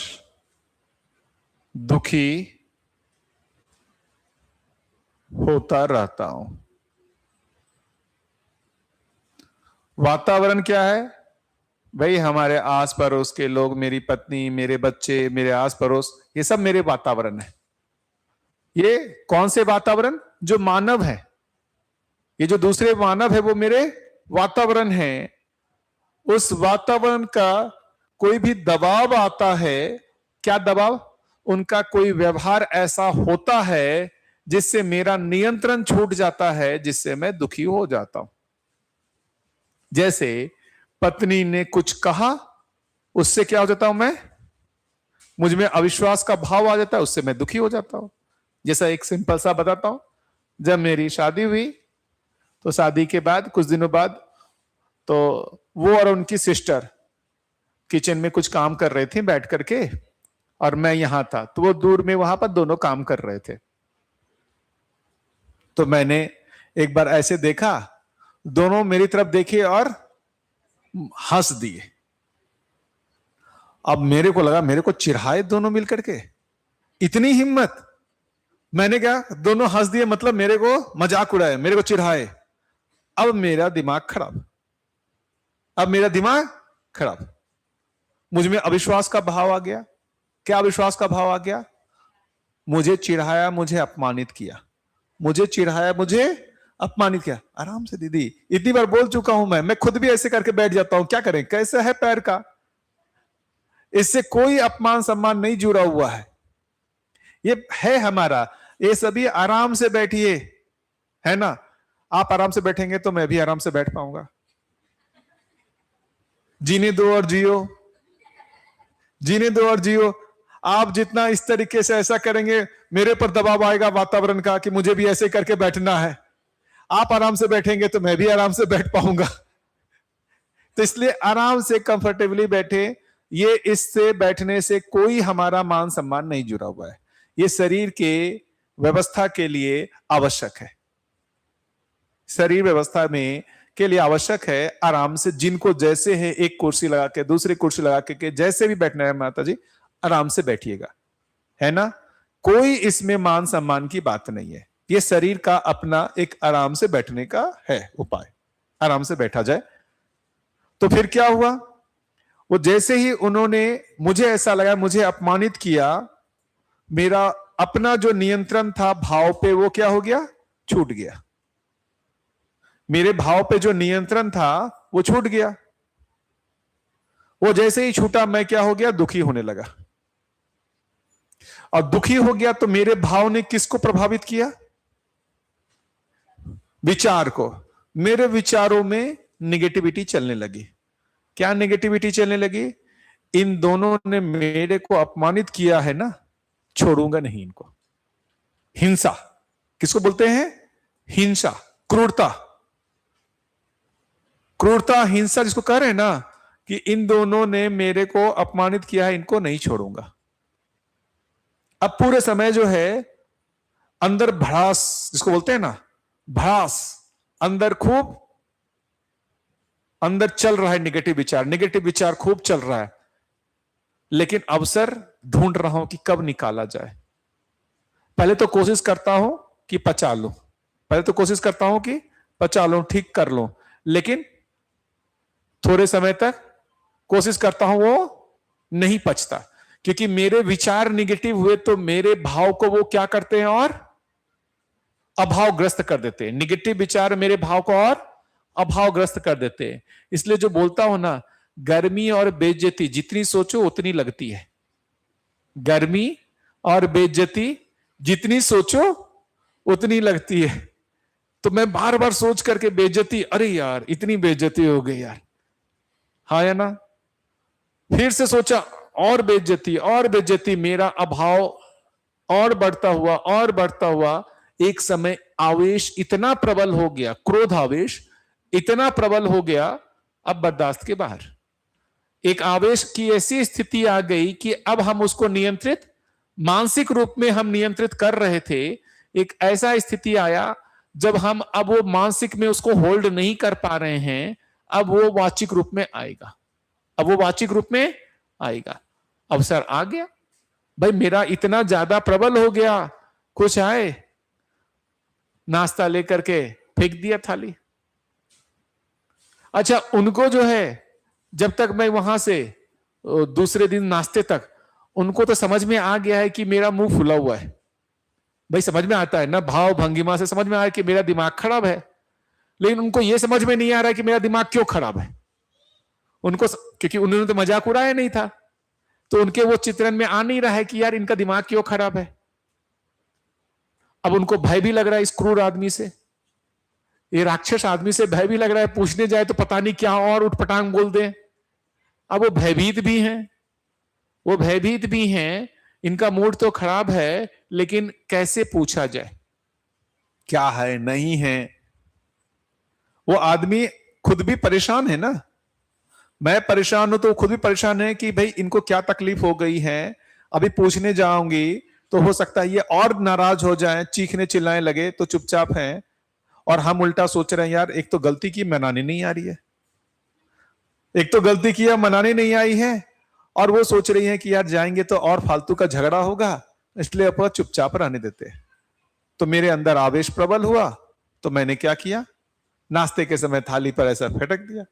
दुखी होता रहता हूं। वातावरण क्या है भाई? हमारे आस पड़ोस के लोग, मेरी पत्नी, मेरे बच्चे, मेरे आस पड़ोस, ये सब मेरे वातावरण है। ये कौन से वातावरण? जो मानव है, ये जो दूसरे मानव है वो मेरे वातावरण है। उस वातावरण का कोई भी दबाव आता है, क्या दबाव? उनका कोई व्यवहार ऐसा होता है जिससे मेरा नियंत्रण छूट जाता है, जिससे मैं दुखी हो जाता हूं। जैसे पत्नी ने कुछ कहा, उससे क्या हो जाता हूं मैं? मुझ में अविश्वास का भाव आ जाता है, उससे मैं दुखी हो जाता हूं। जैसा एक सिंपल सा बताता हूं, जब मेरी शादी हुई तो शादी के बाद कुछ दिनों बाद तो वो और उनकी सिस्टर किचन में कुछ काम कर रहे थे बैठ करके, और मैं यहां था, तो वो दूर में वहां पर दोनों काम कर रहे थे। तो मैंने एक बार ऐसे देखा, दोनों मेरी तरफ देखे और हंस दिए। अब मेरे को लगा मेरे को चिढ़ाए दोनों मिलकर के, इतनी हिम्मत। मैंने क्या, दोनों हंस दिए मतलब मेरे को मजाक उड़ाए, मेरे को चिढ़ाए। अब मेरा दिमाग खराब, अब मेरा दिमाग खराब, मुझ में अविश्वास का भाव आ गया। क्या अविश्वास का भाव आ गया? मुझे चिढ़ाया, मुझे अपमानित किया, मुझे चिढ़ाया, मुझे अपमानित किया। आराम से दीदी, इतनी बार बोल चुका हूं मैं खुद भी ऐसे करके बैठ जाता हूं, क्या करें, कैसे है पैर का। इससे कोई अपमान सम्मान नहीं जुड़ा हुआ है, ये है हमारा। ये सभी आराम से बैठिए, है ना? आप आराम से बैठेंगे तो मैं भी आराम से बैठ पाऊंगा। जीने दो और जियो, जीने दो और जियो। आप जितना इस तरीके से ऐसा करेंगे, मेरे पर दबाव आएगा वातावरण का कि मुझे भी ऐसे करके बैठना है। आप आराम से बैठेंगे तो मैं भी आराम से बैठ पाऊंगा। तो इसलिए आराम से कंफर्टेबली बैठे। ये इससे बैठने से कोई हमारा मान सम्मान नहीं जुड़ा हुआ है, ये शरीर के व्यवस्था के लिए आवश्यक है। शरीर व्यवस्था में के लिए आवश्यक है आराम से। जिनको जैसे है, एक कुर्सी लगा के दूसरी कुर्सी लगा के जैसे भी बैठना है माता जी, आराम से बैठिएगा, है ना? कोई इसमें मान सम्मान की बात नहीं है। ये शरीर का अपना एक आराम से बैठने का है उपाय, आराम से बैठा जाए। तो फिर क्या हुआ? वो जैसे ही उन्होंने, मुझे ऐसा लगा, मुझे अपमानित किया, मेरा अपना जो नियंत्रण था भाव पे वो क्या हो गया? छूट गया। मेरे भाव पे जो नियंत्रण था वो छूट गया। वो जैसे ही छूटा, मैं क्या हो गया? दुखी होने लगा। और दुखी हो गया तो मेरे भाव ने किसको प्रभावित किया? विचार को। मेरे विचारों में निगेटिविटी चलने लगी। क्या निगेटिविटी चलने लगी? इन दोनों ने मेरे को अपमानित किया है ना, छोड़ूंगा नहीं इनको। हिंसा किसको बोलते हैं? हिंसा, क्रूरता। क्रूरता, हिंसा जिसको कह रहे हैं ना, कि इन दोनों ने मेरे को अपमानित किया है, इनको नहीं छोड़ूंगा। अब पूरे समय जो है अंदर भड़ास, जिसको बोलते हैं ना भड़ास, अंदर खूब अंदर चल रहा है निगेटिव विचार खूब चल रहा है। लेकिन अवसर ढूंढ रहा हूं कि कब निकाला जाए। पहले तो कोशिश करता हूं कि पचा लूं, पहले तो कोशिश करता हूं कि पचा लूं, ठीक कर लूं, लेकिन थोड़े समय तक कोशिश करता हूं वो नहीं पचता, क्योंकि मेरे विचार निगेटिव हुए तो मेरे भाव को वो क्या करते हैं और अभावग्रस्त कर देते हैं। निगेटिव विचार मेरे भाव को और अभावग्रस्त कर देते हैं। इसलिए जो बोलता हूं ना, गर्मी और बेइज्जती जितनी सोचो उतनी लगती है। गर्मी और बेइज्जती जितनी सोचो उतनी लगती है। तो मैं बार बार सोच करके बेइज्जती, अरे यार इतनी बेइज्जती हो गई यार, हाँ या ना? फिर से सोचा और बेइज्जती और बेइज्जती, मेरा अभाव और बढ़ता हुआ एक समय आवेश इतना प्रबल हो गया, क्रोध आवेश इतना प्रबल हो गया, अब बर्दाश्त के बाहर। एक आवेश की ऐसी स्थिति आ गई कि अब हम उसको नियंत्रित, मानसिक रूप में हम नियंत्रित कर रहे थे। एक ऐसा स्थिति आया जब हम अब वो मानसिक में उसको होल्ड नहीं कर पा रहे हैं, अब वो वाचिक रूप में आएगा, अब वो वाचिक रूप में आएगा। अवसर आ गया, भाई मेरा इतना ज्यादा प्रबल हो गया, कुछ आए, नाश्ता लेकर के फेंक दिया थाली। अच्छा, उनको जो है, जब तक मैं वहां से दूसरे दिन नाश्ते तक, उनको तो समझ में आ गया है कि मेरा मुंह फुला हुआ है। भाई समझ में आता है ना, भाव भंगिमा से समझ में आ रहा है कि मेरा दिमाग खराब है, लेकिन उनको यह समझ में नहीं आ रहा है कि मेरा दिमाग क्यों खराब है। उनको, क्योंकि उन्होंने तो मजाक उड़ाया नहीं था, तो उनके वो चित्रण में आ नहीं रहा है कि यार इनका दिमाग क्यों खराब है। अब उनको भय भी लग रहा है इस क्रूर आदमी से, ये राक्षस आदमी से भय भी लग रहा है, पूछने जाए तो पता नहीं क्या और उठपटांग बोल दे। अब वो भयभीत भी हैं, इनका मूड तो खराब है, लेकिन कैसे पूछा जाए, क्या है नहीं है। वो आदमी खुद भी परेशान है ना, मैं परेशान हूं तो खुद भी परेशान है कि भाई इनको क्या तकलीफ हो गई है। अभी पूछने जाऊंगी तो हो सकता है ये और नाराज हो जाएं, चीखने चिल्लाने लगे, तो चुपचाप हैं। और हम उल्टा सोच रहे हैं, यार एक तो गलती की मनाने नहीं आ रही है, एक तो गलती किया मनाने नहीं आई है, और वो सोच रही है कि यार जाएंगे तो और फालतू का झगड़ा होगा, इसलिए अपन चुपचाप रहने देते। तो मेरे अंदर आवेश प्रबल हुआ, तो मैंने क्या किया, नाश्ते के समय थाली पर ऐसा फटक दिया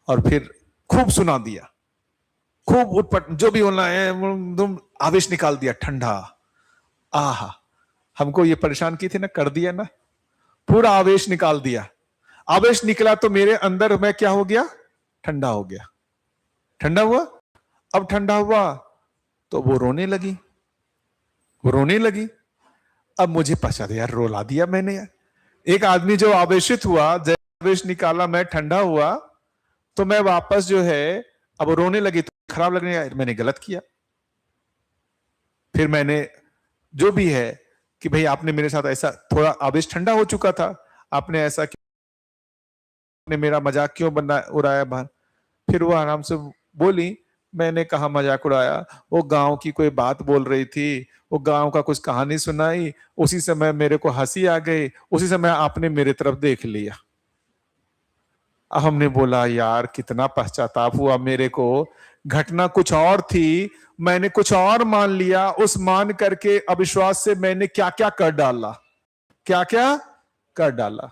और फिर खूब सुना दिया, खूब उठपट जो भी होना है, तुम आवेश निकाल दिया ठंडा। आहा, हमको ये परेशान की थी ना, कर दिया ना, पूरा आवेश निकाल दिया। आवेश निकला तो मेरे अंदर मैं क्या हो गया, ठंडा हो गया। ठंडा हुआ, अब ठंडा हुआ तो वो रोने लगी, अब मुझे पछा यार रोला दिया मैंने यार। एक आदमी जो आवेशित हुआ, जब आवेश निकाला, मैं ठंडा हुआ, तो मैं वापस जो है अब रोने लगी, तो खराब लगने लगा, मैंने गलत किया। फिर मैंने जो भी है कि भाई आपने मेरे साथ ऐसा, थोड़ा आवेश ठंडा हो चुका था, आपने ऐसा आपने मेरा मजाक क्यों बना उड़ाया बाहर। फिर वो आराम से बोली, मैंने कहा मजाक उड़ाया, वो गांव की कोई बात बोल रही थी, वो गांव का कुछ कहानी सुनाई, उसी समय मेरे को हंसी आ गई, उसी समय आपने मेरे तरफ देख लिया। अब हमने बोला यार कितना पश्चाताप हुआ मेरे को, घटना कुछ और थी, मैंने कुछ और मान लिया, उस मान करके अविश्वास से मैंने क्या क्या कर डाला।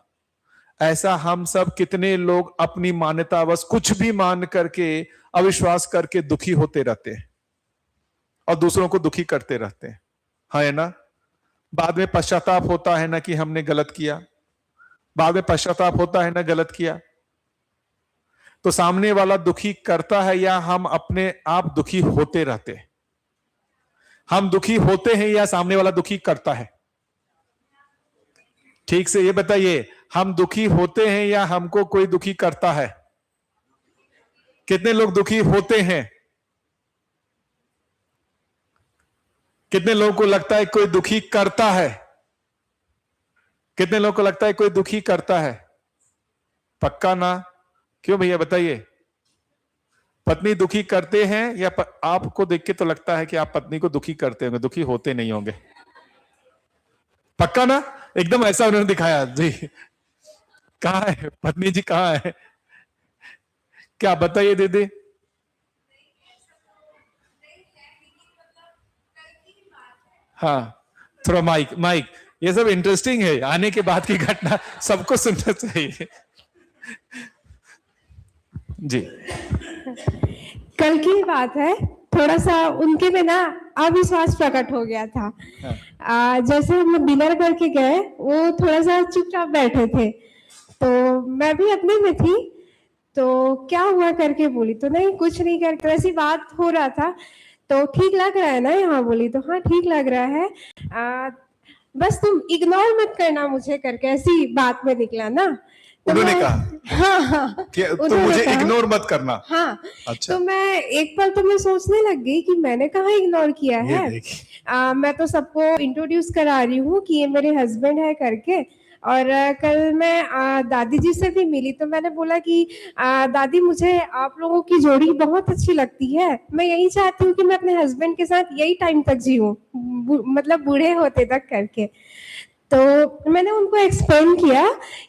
ऐसा हम सब कितने लोग अपनी मान्यता बस कुछ भी मान करके, अविश्वास करके दुखी होते रहते हैं और दूसरों को दुखी करते रहते हैं, है ना। बाद में पश्चाताप होता है ना कि हमने गलत किया, बाद में पश्चाताप होता है ना गलत किया। तो सामने वाला दुखी करता है या हम अपने आप दुखी होते रहते हैं? हम दुखी होते हैं या सामने वाला दुखी करता है? ठीक से ये बताइए, हम दुखी होते हैं या हमको कोई दुखी करता है? कितने लोग दुखी होते हैं? कितने लोगों को लगता है कोई दुखी करता है? कितने लोगों को लगता है कोई दुखी करता है? पक्का ना? क्यों भैया बताइए, पत्नी दुखी करते हैं या आपको देख के तो लगता है कि आप पत्नी को दुखी करते होंगे, दुखी होते नहीं होंगे? पक्का ना? एकदम ऐसा उन्होंने दिखाया जी। कहाँ है पत्नी जी, कहाँ है? क्या बताइए दीदी। हाँ, थोड़ा माइक ये सब इंटरेस्टिंग है, आने के बाद की घटना सबको सुनना चाहिए। जी, कल की बात है, थोड़ा सा उनके में ना अविश्वास प्रकट हो गया था। जैसे हम लोग डिनर करके गए, वो थोड़ा सा चुपचाप बैठे थे, तो मैं भी अपने में थी, तो क्या हुआ करके बोली, तो नहीं कुछ नहीं करके, वैसी बात हो रहा था। तो ठीक लग रहा है ना यहाँ, बोली तो हाँ ठीक लग रहा है, बस तुम इग्नोर मत करना मुझे करके, ऐसी बात में निकला ना। उन्होंने मैं- कहा हाँ हाँ कि तुम उन्होंने मुझे कहा। इग्नोर मत करना। हाँ अच्छा, तो मैं एक पल तो मैं सोचने लग गई कि मैंने कहाँ इग्नोर किया ये है। देखिए, मैं तो सबको इंट्रोड्यूस करा रही हूँ कि ये मेरे हस्बैंड है करके। और कल मैं दादी जी से भी मिली तो मैंने बोला कि दादी मुझे आप लोगों की जोड़ी बहुत अच्छी लगती है, मैं यही चाहती हूँ कि मैं अपने हस्बैंड के साथ यही टाइम तक जीऊँ, मतलब बूढ़े होते तक करके। तो मैंने उनको एक्सप्लेन किया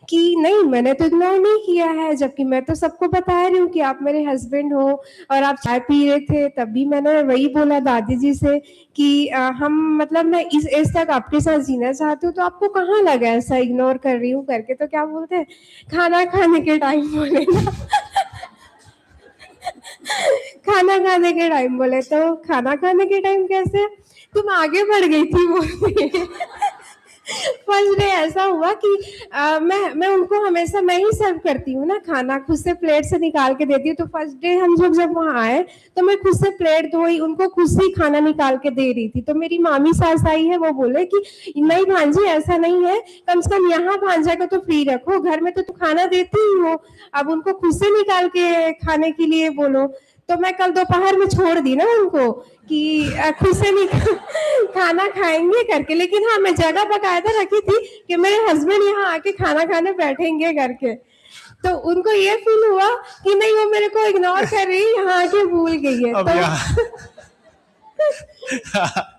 कि नहीं मैंने तो इग्नोर नहीं किया है, जबकि मैं तो सबको बता रही हूँ कि आप मेरे हस्बैंड हो। और आप चाय पी रहे थे तब भी मैंने वही बोला दादी जी से कि हम मतलब मैं इस एज तक आपके साथ जीना चाहती हूँ, तो आपको कहाँ लगा ऐसा इग्नोर कर रही हूँ करके। तो क्या बोलते हैं, खाना खाने के टाइम बोले ना। खाना खाने के टाइम बोले, तो खाना खाने के टाइम कैसे, तुम आगे बढ़ गई थी बोलती। फर्स्ट डे ऐसा हुआ कि मैं उनको हमेशा मैं ही सर्व करती हूँ ना खाना, खुद से प्लेट से निकाल के देती हूँ। तो फर्स्ट डे हम जब वहाँ आए तो मैं खुद से प्लेट धोई, उनको खुद से ही खाना निकाल के दे रही थी। तो मेरी मामी सास आई है, वो बोले कि नहीं भांजी ऐसा नहीं है, कम से कम यहाँ भांजा को तो फ्री रखो, घर में तो तुम खाना देती ही हो, अब उनको खुद से निकाल के खाने के लिए बोलो। तो मैं कल दोपहर में छोड़ दी ना उनको कि खुद से नहीं खाना खाएंगे करके। लेकिन हाँ मैं जगह बकायदा रखी थी कि मेरे हस्बैंड यहाँ आके खाना खाने बैठेंगे करके। तो उनको ये फील हुआ कि नहीं वो मेरे को इग्नोर कर रही है, यहाँ आके भूल गई है। अब तो यहाँ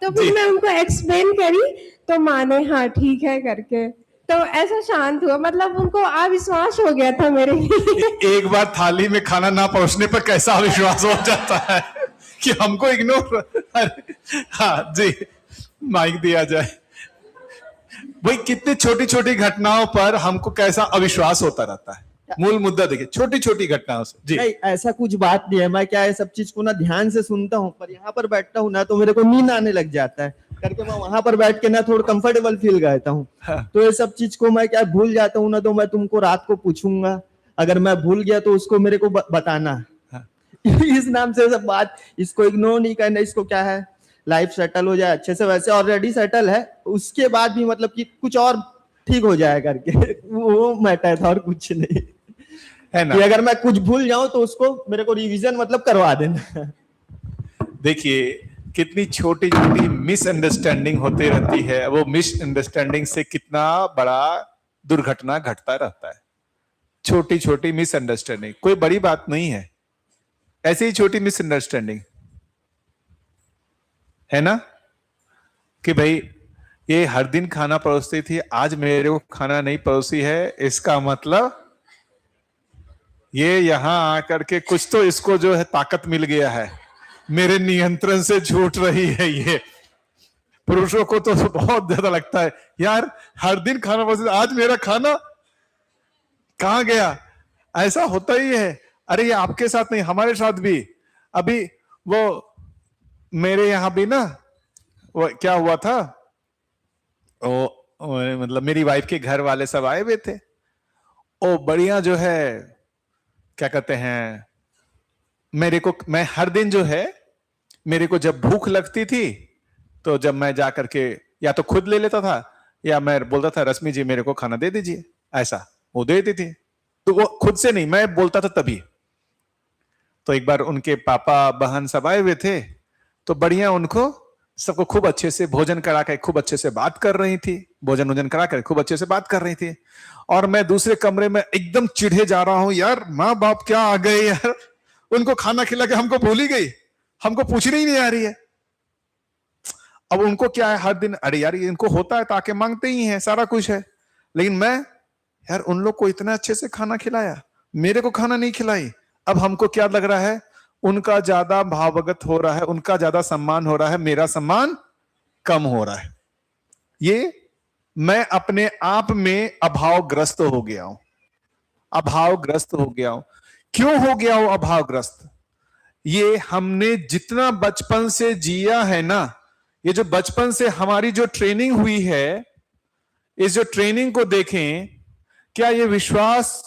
तो फिर मैं उनको एक्सप्लेन करी तो माने हाँ ठीक है करके। तो ऐसा शांत हुआ, मतलब उनको अविश्वास हो गया था मेरे लिए। एक बार थाली में खाना ना पहुंचने पर कैसा विश्वास हो जाता है कि हमको इग्नोर। हाँ जी, माइक दिया जाए। भाई कितनी छोटी छोटी घटनाओं पर हमको कैसा अविश्वास होता रहता है। मूल मुद्दा देखिए, छोटी छोटी घटनाओं से जी। नहीं ऐसा कुछ बात नहीं है, मैं क्या है सब चीज को ना ध्यान से सुनता हूँ, पर यहाँ पर बैठता हूँ ना तो मेरे को नींद आने लग जाता है करके मैं वहां पर बैठ के ना थोड़ा कंफर्टेबल फील करता हूँ। हाँ। तो ये सब चीज को मैं क्या भूल जाता हूँ ना, तो मैं तुमको रात को पूछूंगा, अगर मैं भूल गया तो उसको मेरे को बताना। हाँ। इस नाम से सब बात, इसको इग्नोर नहीं करना, इसको क्या है लाइफ सेटल हो जाए अच्छे से, वैसे ऑलरेडी सेटल है, उसके बाद भी मतलब कि कुछ और ठीक हो जाए करके वो मैटर था और कुछ नहीं है ना। कि अगर मैं कुछ भूल जाऊं तो उसको मेरे को रिवीजन मतलब करवा देना। देखिए कितनी छोटी छोटी मिसअंडरस्टैंडिंग होती रहती है, वो मिसअंडरस्टैंडिंग से कितना बड़ा दुर्घटना घटता रहता है। छोटी छोटी मिसअंडरस्टैंडिंग कोई बड़ी बात नहीं है, ऐसे ही छोटी मिसअंडरस्टैंडिंग है ना, कि भाई ये हर दिन खाना परोसती थी, आज मेरे को खाना नहीं परोसी है, इसका मतलब ये यहां आकर के कुछ तो इसको जो है ताकत मिल गया है, मेरे नियंत्रण से छूट रही है ये। पुरुषों को तो बहुत ज्यादा लगता है यार हर दिन खाना परोसती, आज मेरा खाना कहां गया, ऐसा होता ही है। अरे ये आपके साथ नहीं, हमारे साथ भी अभी वो मेरे यहां भी ना वो क्या हुआ था, वो मतलब मेरी वाइफ के घर वाले सब आए हुए थे, ओ बढ़िया जो है क्या कहते हैं, मेरे को मैं हर दिन जो है मेरे को जब भूख लगती थी तो जब मैं जा करके या तो खुद ले लेता था या मैं बोलता था रश्मि जी मेरे को खाना दे दीजिए, ऐसा वो दे देती थी। तो वो खुद से नहीं, मैं बोलता था तभी। तो एक बार उनके पापा बहन सब आए हुए थे, तो बढ़िया उनको सबको खूब अच्छे से भोजन करा के खूब अच्छे से बात कर रही थी, भोजन वोजन करा कर खूब अच्छे से बात कर रही थी। और मैं दूसरे कमरे में एकदम चिढ़े जा रहा हूं, यार माँ बाप क्या आ गए यार, उनको खाना खिला के हमको भूल ही गई, हमको पूछने ही नहीं आ रही है। अब उनको क्या है हर दिन, अरे यार इनको होता है ताकि मांगते ही हैं, सारा कुछ है, लेकिन मैं यार उन लोग को इतना अच्छे से खाना खिलाया, मेरे को खाना नहीं खिलाई। अब हमको क्या लग रहा है, उनका ज्यादा भावगत हो रहा है, उनका ज्यादा सम्मान हो रहा है, मेरा सम्मान कम हो रहा है। ये मैं अपने आप में अभावग्रस्त हो गया हूं, अभावग्रस्त हो गया हूं। क्यों हो गया हूं अभावग्रस्त? ये हमने जितना बचपन से जिया है ना, ये जो बचपन से हमारी जो ट्रेनिंग हुई है, इस जो ट्रेनिंग को देखें, क्या ये विश्वास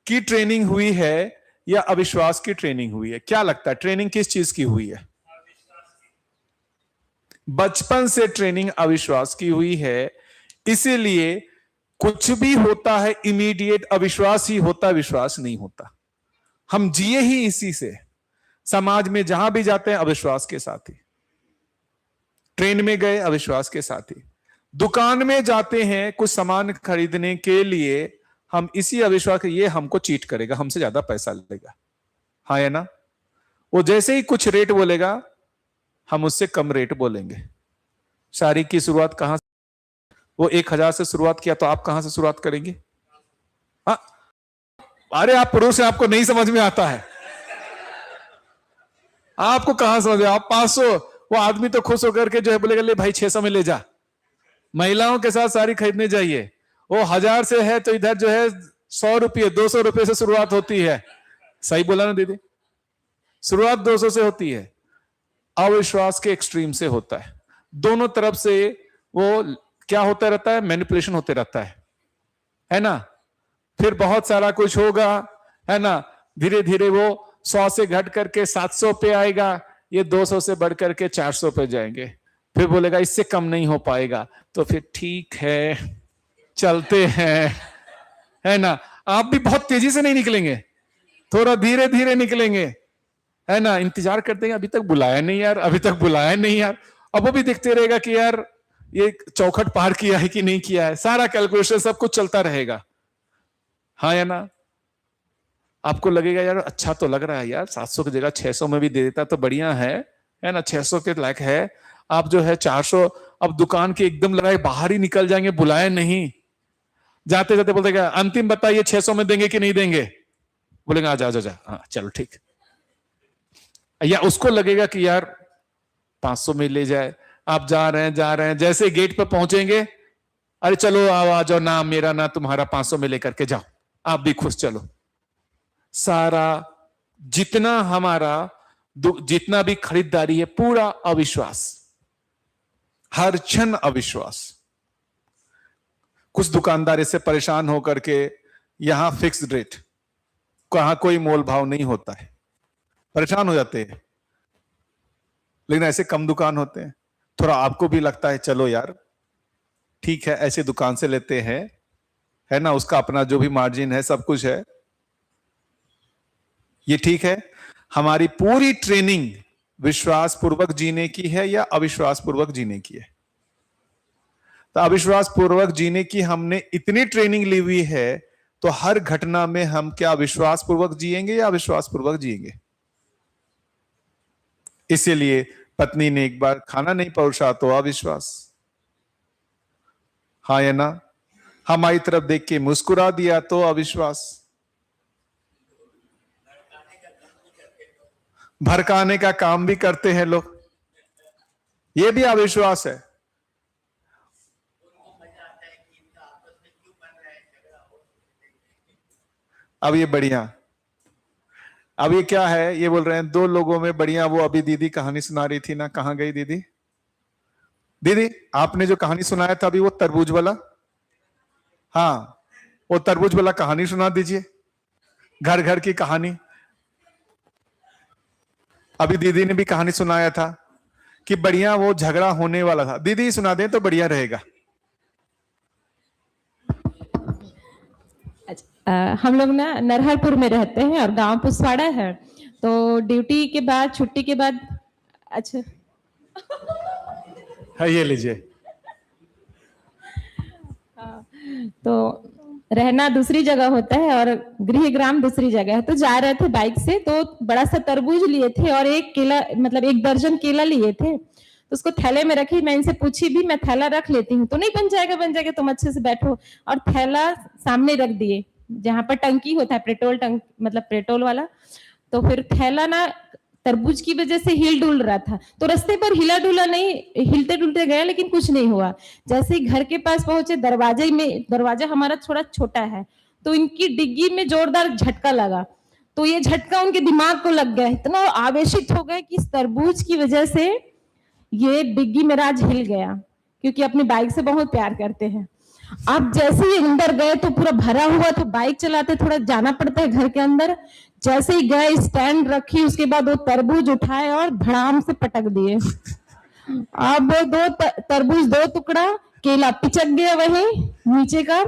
की ट्रेनिंग हुई है या अविश्वास की ट्रेनिंग हुई है? क्या लगता है ट्रेनिंग किस चीज की हुई है? बचपन से ट्रेनिंग अविश्वास की हुई है, इसीलिए कुछ भी होता है इमीडिएट अविश्वास ही होता, विश्वास नहीं होता। हम जिए ही इसी से। समाज में जहां भी जाते हैं अविश्वास के साथ ही, ट्रेन में गए अविश्वास के साथ ही, दुकान में जाते हैं कुछ सामान खरीदने के लिए, हम इसी अविश्वास के, ये हमको चीट करेगा, हमसे ज्यादा पैसा लेगा, हाँ है ना। वो जैसे ही कुछ रेट बोलेगा हम उससे कम रेट बोलेंगे। साड़ी की शुरुआत कहां से, वो 1000 से शुरुआत किया तो आप कहां से शुरुआत करेंगे? हाँ, अरे आप पुरुष हैं, आपको नहीं समझ में आता है, आपको कहां समझ में, आप 500, वो आदमी तो खुश होकर के जो है बोलेगा ले भाई 600 में ले जा। महिलाओं के साथ साड़ी खरीदने जाइए, वो 1000 से है तो इधर जो है 100 रुपये 200 रुपये से शुरुआत होती है। सही बोला ना दीदी? शुरुआत 200 से होती है। अविश्वास के एक्सट्रीम से होता है, दोनों तरफ से वो क्या होता रहता है, मैनिपुलेशन होते रहता है ना। फिर बहुत सारा कुछ होगा, है ना, धीरे धीरे वो 100 से घट करके 700 पे आएगा, ये 200 से बढ़ करके 400 पे जाएंगे, फिर बोलेगा इससे कम नहीं हो पाएगा, तो फिर ठीक है चलते हैं, है ना। आप भी बहुत तेजी से नहीं निकलेंगे, थोड़ा धीरे धीरे निकलेंगे, है ना। इंतजार करते हैं, अभी तक बुलाया नहीं यार, अभी तक बुलाया नहीं यार। अब वो भी देखते रहेगा कि यार ये चौखट पार किया है कि नहीं किया है, सारा कैलकुलेशन सब कुछ चलता रहेगा, हाँ या ना। आपको लगेगा यार अच्छा तो लग रहा है यार, 700 की जगह 600 में भी दे देता तो बढ़िया है ना, 600 के लायक है। आप जो है 400, अब दुकान के एकदम लगाए बाहर ही निकल जाएंगे, बुलाए नहीं, जाते जाते बोलते क्या अंतिम बताइए 600 में देंगे कि नहीं देंगे, बोलेंगे आ जा जा जा, हाँ चलो ठीक। या उसको लगेगा कि यार 500 में ले जाए, आप जा रहे हैं, जैसे गेट पर पहुंचेंगे, अरे चलो आ जाओ, ना मेरा ना तुम्हारा, 500 में लेकर के जाओ, आप भी खुश चलो। सारा जितना हमारा जितना भी खरीदारी है पूरा अविश्वास, हर क्षण अविश्वास। कुछ दुकानदार इससे परेशान होकर के यहां फिक्स्ड रेट, कहां कोई मोल भाव नहीं होता है, परेशान हो जाते हैं। लेकिन ऐसे कम दुकान होते हैं, थोड़ा आपको भी लगता है चलो यार ठीक है ऐसे दुकान से लेते हैं, है ना, उसका अपना जो भी मार्जिन है सब कुछ है, ये ठीक है। हमारी पूरी ट्रेनिंग विश्वास पूर्वक जीने की है या अविश्वास पूर्वक जीने की है? तो अविश्वास पूर्वक जीने की हमने इतनी ट्रेनिंग ली हुई है, तो हर घटना में हम क्या विश्वास पूर्वक जिएंगे या अविश्वास पूर्वक जिएंगे? इसीलिए पत्नी ने एक बार खाना नहीं परोसा तो अविश्वास, हाँ या ना। हमारी तरफ देख के मुस्कुरा दिया तो अविश्वास, भड़काने का काम भी करते हैं लोग, ये भी अविश्वास है। अब ये बढ़िया, अब ये क्या है, ये बोल रहे हैं 2 लोगों में बढ़िया, वो अभी दीदी कहानी सुना रही थी ना, कहां गई दीदी? दीदी आपने जो कहानी सुनाया था अभी, वो तरबूज वाला, हाँ वो तरबूज वाला कहानी सुना दीजिए, घर घर की कहानी। अभी दीदी ने भी कहानी सुनाया था कि बढ़िया वो झगड़ा होने वाला था, दीदी सुना दें तो बढ़िया रहेगा। हम लोग ना नरहरपुर में रहते हैं और गांव पुसवाड़ा है, तो ड्यूटी के बाद, छुट्टी के बाद, अच्छा है ये लीजिए। तो रहना दूसरी जगह होता है और गृह ग्राम दूसरी जगह है। तो जा रहे थे बाइक से, तो बड़ा सा तरबूज लिए थे और एक केला, मतलब 1 दर्जन केला लिए थे, तो उसको थैले में रखी। मैं इनसे पूछी भी, मैं थैला रख लेती हूँ, तो नहीं बन जाएगा, तुम अच्छे से बैठो। और थैला सामने रख दिए जहां पर टंकी होता है, पेट्रोल टंक, मतलब पेट्रोल वाला। तो फिर थैला ना तरबूज की वजह से हिल डुल रहा था, तो रास्ते पर हिला डुला नहीं, हिलते डुलते गए लेकिन कुछ नहीं हुआ। जैसे ही घर के पास पहुंचे, दरवाजा हमारा थोड़ा छोटा है, तो इनकी डिग्गी में जोरदार झटका लगा। तो ये झटका उनके दिमाग को लग गया, इतना आवेशित हो गए कि इस तरबूज की वजह से ये डिग्गी मेरा आज हिल गया, क्योंकि अपनी बाइक से बहुत प्यार करते हैं। अब जैसे ही अंदर गए तो पूरा भरा हुआ, तो बाइक चलाते थोड़ा जाना पड़ता है घर के अंदर। जैसे ही गए, स्टैंड रखी, उसके बाद वो तरबूज उठाए और धड़ाम से पटक दिए। अब वो 2 तरबूज 2 टुकड़ा, केला पिचक गया वहीं नीचे का,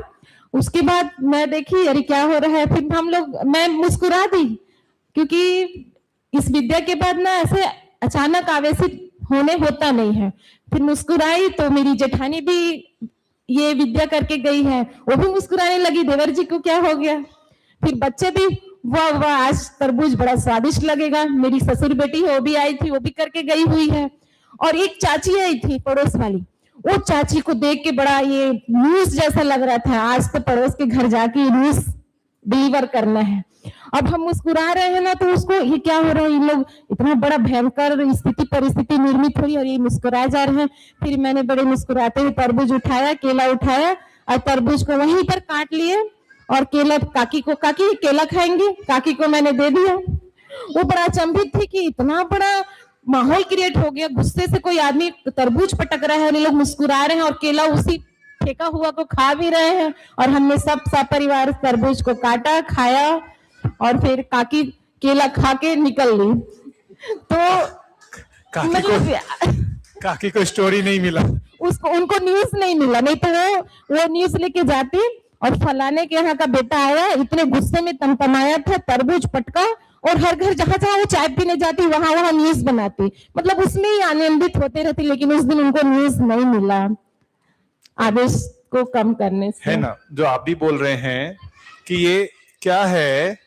उसके बाद मैं देखी अरे क्या हो रहा है, फिर मैं मुस्कुरा दी, क्योंकि इस विद्या के बाद ना ऐसे अचानक आवेशित होने होता नहीं है। फिर मुस्कुराई तो मेरी जेठानी भी ये विद्या करके गई है, वो भी मुस्कुराने लगी, देवर जी को क्या हो गया। फिर बच्चे भी वाह वाह आज तरबूज बड़ा स्वादिष्ट लगेगा। मेरी ससुर बेटी है वो भी आई थी, वो भी करके गई हुई है। और एक चाची आई थी पड़ोस वाली, वो चाची को देख के बड़ा ये न्यूज जैसा लग रहा था, आज तो पड़ोस के घर जाके न्यूज डिलीवर करना है। अब हम मुस्कुरा रहे हैं ना, तो उसको ये क्या हो रहा है, इन लोग इतना बड़ा भयंकर स्थिति परिस्थिति निर्मित हुई और ये मुस्कुराए जा रहे हैं। फिर मैंने बड़े मुस्कुराते हुए तरबूज उठाया, केला उठाया और तरबूज को वहीं पर काट लिए और केला काकी को, काकी केला खाएंगे, काकी को मैंने दे दिया। वो बड़ा अचंभित थी कि इतना बड़ा माहौल क्रिएट हो गया, गुस्से से कोई आदमी तरबूज पटक रहा है और ये लोग मुस्कुरा रहे हैं और केला उसी फेंका हुआ को खा भी रहे हैं। और हमने सब परिवार तरबूज को काटा, खाया और फिर काकी केला खा के निकल ली। तो काकी को स्टोरी नहीं मिला, उसको उनको न्यूज नहीं मिला, नहीं तो वो न्यूज लेके जाती और फलाने के यहाँ का बेटा आया, इतने गुस्से में तमतमाया था, तरबूज पटका, और हर घर जहां जहां वो चाय पीने जाती वहां वहां न्यूज बनाती, मतलब उसमें ही आनंदित होते रहती। लेकिन उस दिन उनको न्यूज नहीं मिला आवेश को कम करने से। है ना, जो आप भी बोल रहे हैं कि ये क्या है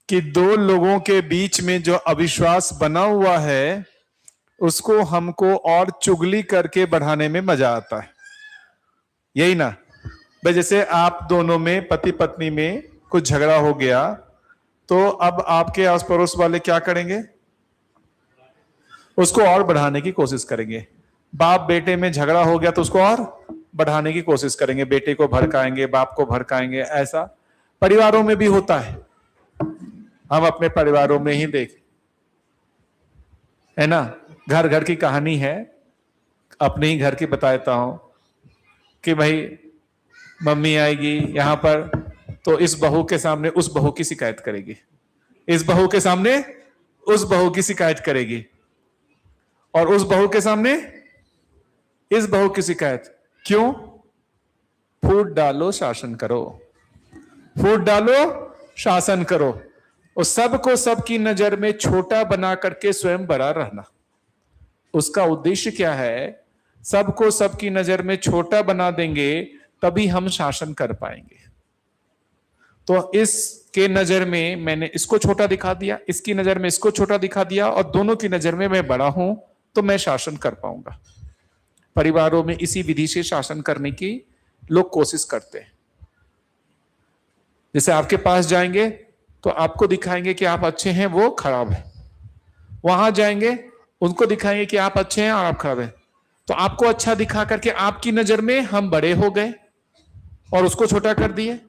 कि दो लोगों के बीच में जो अविश्वास बना हुआ है उसको हमको और चुगली करके बढ़ाने में मजा आता है, यही ना भाई। जैसे आप दोनों में पति पत्नी में कुछ झगड़ा हो गया तो अब आपके आस पड़ोस वाले क्या करेंगे, उसको और बढ़ाने की कोशिश करेंगे। बाप बेटे में झगड़ा हो गया तो उसको और बढ़ाने की कोशिश करेंगे, बेटे को भड़काएंगे, बाप को भड़काएंगे। ऐसा परिवारों में भी होता है, हम अपने परिवारों में ही देख, है ना। घर घर की कहानी है, अपने ही घर की बताता हूं कि भाई मम्मी आएगी यहां पर तो इस बहू के सामने उस बहू की शिकायत करेगी, इस बहू के सामने उस बहू की शिकायत करेगी, और उस बहू के सामने इस बहू की शिकायत। क्यों? फूट डालो शासन करो, फूट डालो शासन करो। और सबको सबकी नजर में छोटा बना करके स्वयं बड़ा रहना, उसका उद्देश्य क्या है? सबको सबकी नजर में छोटा बना देंगे तभी हम शासन कर पाएंगे। तो इसके नजर में मैंने इसको छोटा दिखा दिया, इसकी नजर में इसको छोटा दिखा दिया, और दोनों की नजर में मैं बड़ा हूं तो मैं शासन कर पाऊंगा। परिवारों में इसी विधि से शासन करने की लोग कोशिश करते हैं। जैसे आपके पास जाएंगे तो आपको दिखाएंगे कि आप अच्छे हैं, वो खराब है। वहां जाएंगे उनको दिखाएंगे कि आप अच्छे हैं और आप खराब है। तो आपको अच्छा दिखा करके आपकी नजर में हम बड़े हो गए और उसको छोटा कर दिए।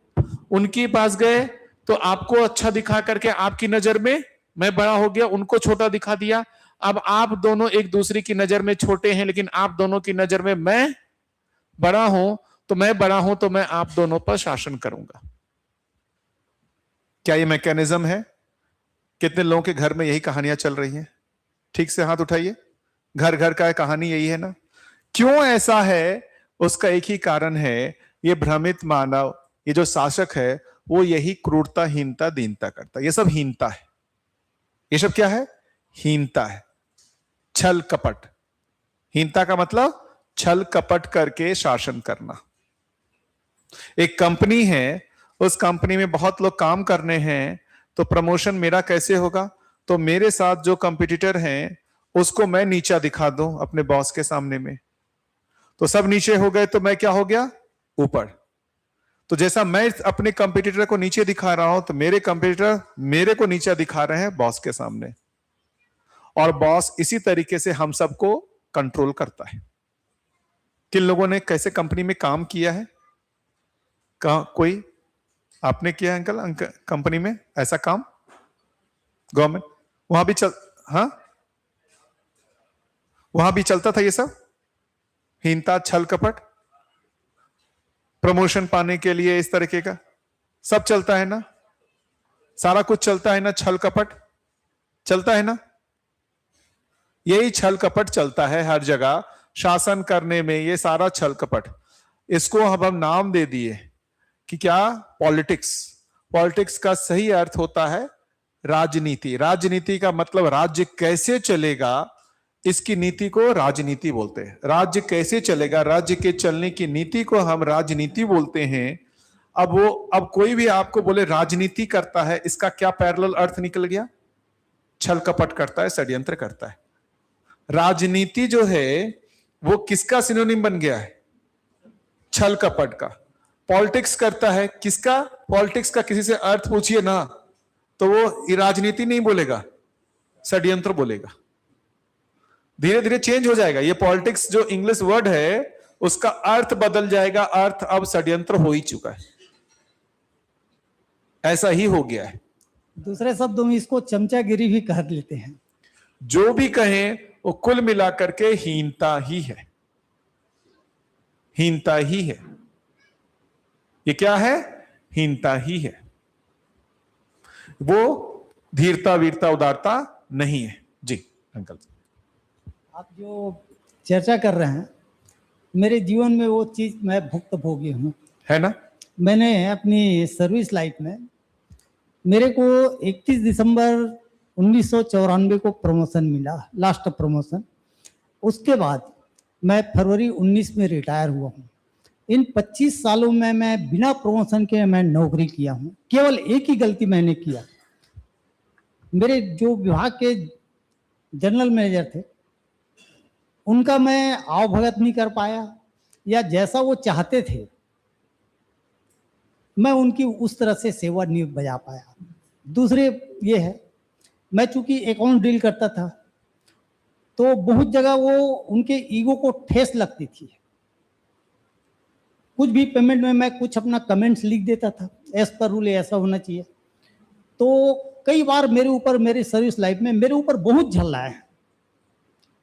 उनके पास गए तो आपको अच्छा दिखा करके आपकी नजर में मैं बड़ा हो गया, उनको छोटा दिखा दिया। अब आप दोनों एक दूसरे की नजर में छोटे हैं, लेकिन आप दोनों की नजर में मैं बड़ा हूं, तो मैं बड़ा हूं तो मैं आप दोनों पर शासन करूंगा। क्या ये मैकेनिज्म है? कितने लोगों के घर में यही कहानियां चल रही हैं? ठीक से हाथ उठाइए। घर घर का कहानी यही है ना। क्यों ऐसा है? उसका एक ही कारण है, ये भ्रमित मानव, ये जो शासक है वो यही क्रूरता, हीनता, दीनता करता है। ये सब हीनता है। ये सब क्या है? हीनता है, छल कपट। हीनता का मतलब छल कपट करके शासन करना। एक कंपनी है, उस कंपनी में बहुत लोग काम करने हैं, तो प्रमोशन मेरा कैसे होगा? तो मेरे साथ जो कंपटीटर हैं उसको मैं नीचा दिखा दूं अपने बॉस के सामने में, तो सब नीचे हो गए तो मैं क्या हो गया? ऊपर। तो जैसा मैं अपने कंपटीटर को नीचे दिखा रहा हूं तो मेरे कंपटीटर मेरे को नीचा दिखा रहे हैं बॉस के सामने, और बॉस इसी तरीके से हम सबको कंट्रोल करता है। किन लोगों ने कैसे कंपनी में काम किया है? कोई आपने किया है अंकल कंपनी में ऐसा काम? गवर्नमेंट वहां भी वहां भी चलता था ये सब हीनता, छल कपट, प्रमोशन पाने के लिए इस तरीके का सब चलता है ना। सारा कुछ चलता है ना, छल कपट चलता है ना। यही छल कपट चलता है हर जगह शासन करने में, ये सारा छल कपट। इसको अब हम नाम दे दिए कि क्या, पॉलिटिक्स। पॉलिटिक्स का सही अर्थ होता है राजनीति। राजनीति का मतलब राज्य कैसे चलेगा, इसकी नीति को राजनीति बोलते हैं। राज्य कैसे चलेगा, राज्य के चलने की नीति को हम राजनीति बोलते हैं। अब कोई भी आपको बोले राजनीति करता है, इसका क्या पैरेलल अर्थ निकल गया? छल कपट करता है, षड्यंत्र करता है। राजनीति जो है वो किसका सिनोनिम बन गया है? छल कपट का। पॉलिटिक्स करता है किसका? पॉलिटिक्स का किसी से अर्थ पूछिए ना तो वो राजनीति नहीं बोलेगा, षड्यंत्र बोलेगा। धीरे धीरे चेंज हो जाएगा। ये पॉलिटिक्स जो इंग्लिश वर्ड है उसका अर्थ बदल जाएगा। अर्थ अब षड्यंत्र हो ही चुका है, ऐसा ही हो गया है। दूसरे शब्दों में इसको चमचागिरी भी कह लेते हैं। जो भी कहें वो कुल मिलाकर के हीनता ही है, हीनता ही है। ये क्या है? हीनता ही है। वो धीरता, वीरता, उदारता नहीं है। जी अंकल, आप जो चर्चा कर रहे हैं, मेरे जीवन में वो चीज मैं भुक्तभोगी हूँ, है ना? मैंने अपनी सर्विस लाइफ में, मेरे को 31 दिसंबर 1994 को प्रमोशन मिला, लास्ट प्रमोशन। उसके बाद मैं फरवरी 19 में रिटायर हुआ हूँ। इन 25 सालों में मैं बिना प्रमोशन के मैं नौकरी किया हूँ। केवल एक ही गलती मैंने किया, मेरे जो विभाग के जनरल मैनेजर थे उनका मैं आवभगत नहीं कर पाया, या जैसा वो चाहते थे मैं उनकी उस तरह से सेवा नहीं बजा पाया। दूसरे ये है, मैं चूंकि अकाउंट डील करता था तो बहुत जगह वो उनके ईगो को ठेस लगती थी। कुछ भी पेमेंट में मैं कुछ अपना कमेंट्स लिख देता था, एज पर रूल ऐसा होना चाहिए। तो कई बार मेरे ऊपर, मेरी सर्विस लाइफ में मेरे ऊपर बहुत झल्ला है।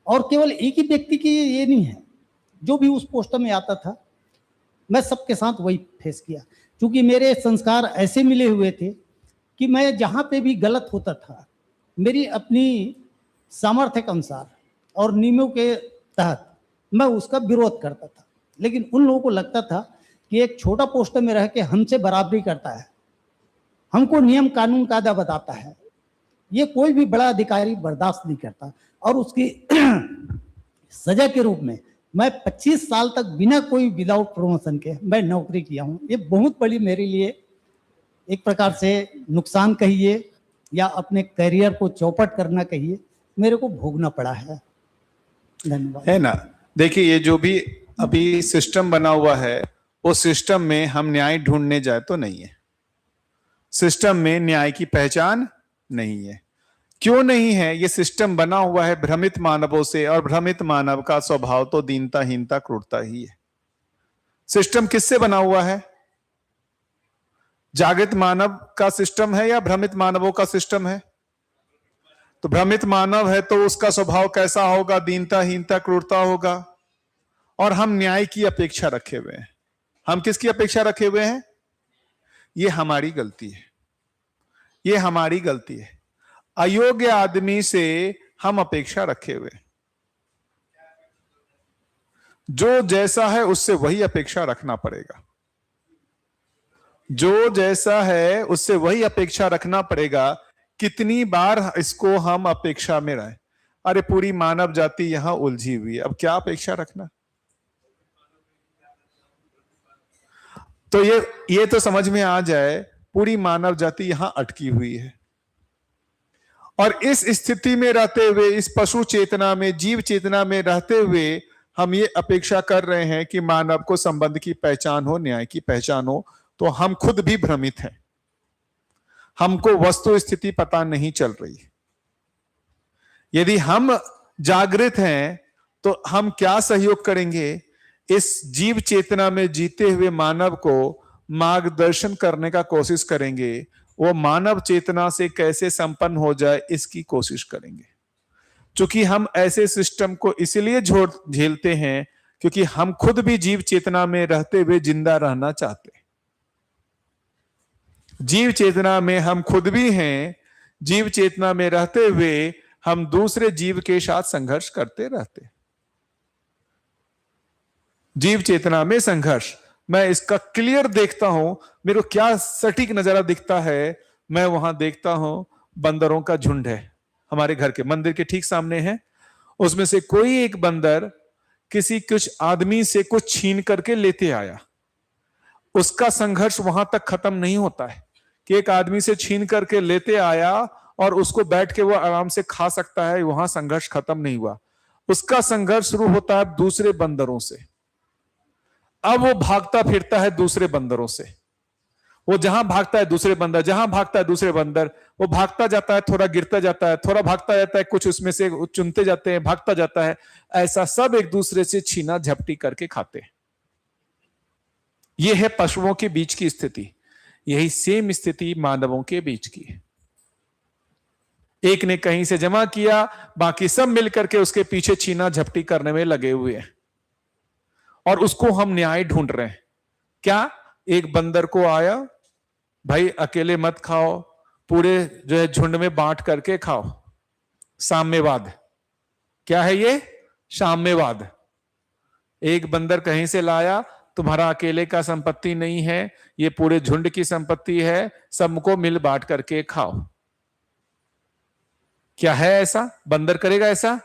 और केवल एक ही व्यक्ति की ये नहीं है, जो भी उस पोस्ट में आता था मैं सबके साथ वही फेस किया। क्योंकि मेरे संस्कार ऐसे मिले हुए थे कि मैं जहाँ पे भी गलत होता था, मेरी अपनी सामर्थ्य के अनुसार और नियमों के तहत मैं उसका विरोध करता था। लेकिन उन लोगों को लगता था कि एक छोटा पोस्ट में रह के हमसे बराबरी करता है, हमको नियम कानून कायदा बताता है, ये कोई भी बड़ा अधिकारी बर्दाश्त नहीं करता। और उसकी सजा के रूप में मैं 25 साल तक बिना कोई विदाउट प्रमोशन के मैं नौकरी किया हूँ। ये बहुत बड़ी मेरे लिए एक प्रकार से नुकसान कहिए या अपने करियर को चौपट करना कहिए, मेरे को भोगना पड़ा है। धन्यवाद। है ना? देखिए, ये जो भी अभी सिस्टम बना हुआ है, उस सिस्टम में हम न्याय ढूंढने जाए तो नहीं है। सिस्टम में न्याय की पहचान नहीं है। क्यों नहीं है? ये सिस्टम बना हुआ है भ्रमित मानवों से, और भ्रमित मानव का स्वभाव तो दीनता, हीनता, क्रूरता ही है। सिस्टम किससे बना हुआ है? जागृत मानव का सिस्टम है या भ्रमित मानवों का सिस्टम है? तो भ्रमित मानव है तो उसका स्वभाव कैसा होगा? दीनता, हीनता, क्रूरता होगा। और हम न्याय की अपेक्षा रखे हुए हैं। हम किसकी अपेक्षा रखे हुए हैं? ये हमारी गलती है, ये हमारी गलती है। अयोग्य आदमी से हम अपेक्षा रखे हुए, जो जैसा है उससे वही अपेक्षा रखना पड़ेगा। जो जैसा है उससे वही अपेक्षा रखना पड़ेगा। कितनी बार इसको हम अपेक्षा में रहे? अरे पूरी मानव जाति यहां उलझी हुई है, अब क्या अपेक्षा रखना? तो ये तो समझ में आ जाए, पूरी मानव जाति यहां अटकी हुई है। और इस स्थिति में रहते हुए, इस पशु चेतना में, जीव चेतना में रहते हुए हम ये अपेक्षा कर रहे हैं कि मानव को संबंध की पहचान हो, न्याय की पहचान हो, तो हम खुद भी भ्रमित हैं। हमको वस्तु स्थिति पता नहीं चल रही। यदि हम जागृत हैं तो हम क्या सहयोग करेंगे? इस जीव चेतना में जीते हुए मानव को मार्गदर्शन करने का कोशिश करेंगे। वो मानव चेतना से कैसे संपन्न हो जाए इसकी कोशिश करेंगे। क्योंकि हम ऐसे सिस्टम को इसलिए झेलते हैं क्योंकि हम खुद भी जीव चेतना में रहते हुए जिंदा रहना चाहते हैं। जीव चेतना में हम खुद भी हैं। जीव चेतना में रहते हुए हम दूसरे जीव के साथ संघर्ष करते रहते हैं। जीव चेतना में संघर्ष, मैं इसका क्लियर देखता हूं, मेरे को क्या सटीक नजारा दिखता है, मैं वहां देखता हूं बंदरों का झुंड है, हमारे घर के मंदिर के ठीक सामने है, उसमें से कोई एक बंदर किसी कुछ आदमी से कुछ छीन करके लेते आया। उसका संघर्ष वहां तक खत्म नहीं होता है कि एक आदमी से छीन करके लेते आया और उसको बैठ के वो आराम से खा सकता है, वहां संघर्ष खत्म नहीं हुआ। उसका संघर्ष शुरू होता है दूसरे बंदरों से। अब वो भागता फिरता है दूसरे बंदरों से, वो जहां भागता है दूसरे बंदर, जहां भागता है दूसरे बंदर, वो भागता जाता है, थोड़ा गिरता जाता है, थोड़ा भागता जाता है, कुछ उसमें से चुनते जाते हैं, भागता जाता है, ऐसा सब एक दूसरे से छीना झपटी करके खाते हैं। यह है पशुओं के बीच की स्थिति। यही सेम स्थिति मानवों के बीच की है। एक ने कहीं से जमा किया, बाकी सब मिलकर के उसके पीछे छीना झपटी करने में लगे हुए हैं और उसको हम न्याय ढूंढ रहे हैं। क्या एक बंदर को आया, भाई अकेले मत खाओ, पूरे जो है झुंड में बांट करके खाओ, साम्यवाद। क्या है ये? साम्यवाद। एक बंदर कहीं से लाया, तुम्हारा अकेले का संपत्ति नहीं है, ये पूरे झुंड की संपत्ति है, सबको मिल बांट करके खाओ। क्या है ऐसा? बंदर करेगा ऐसा?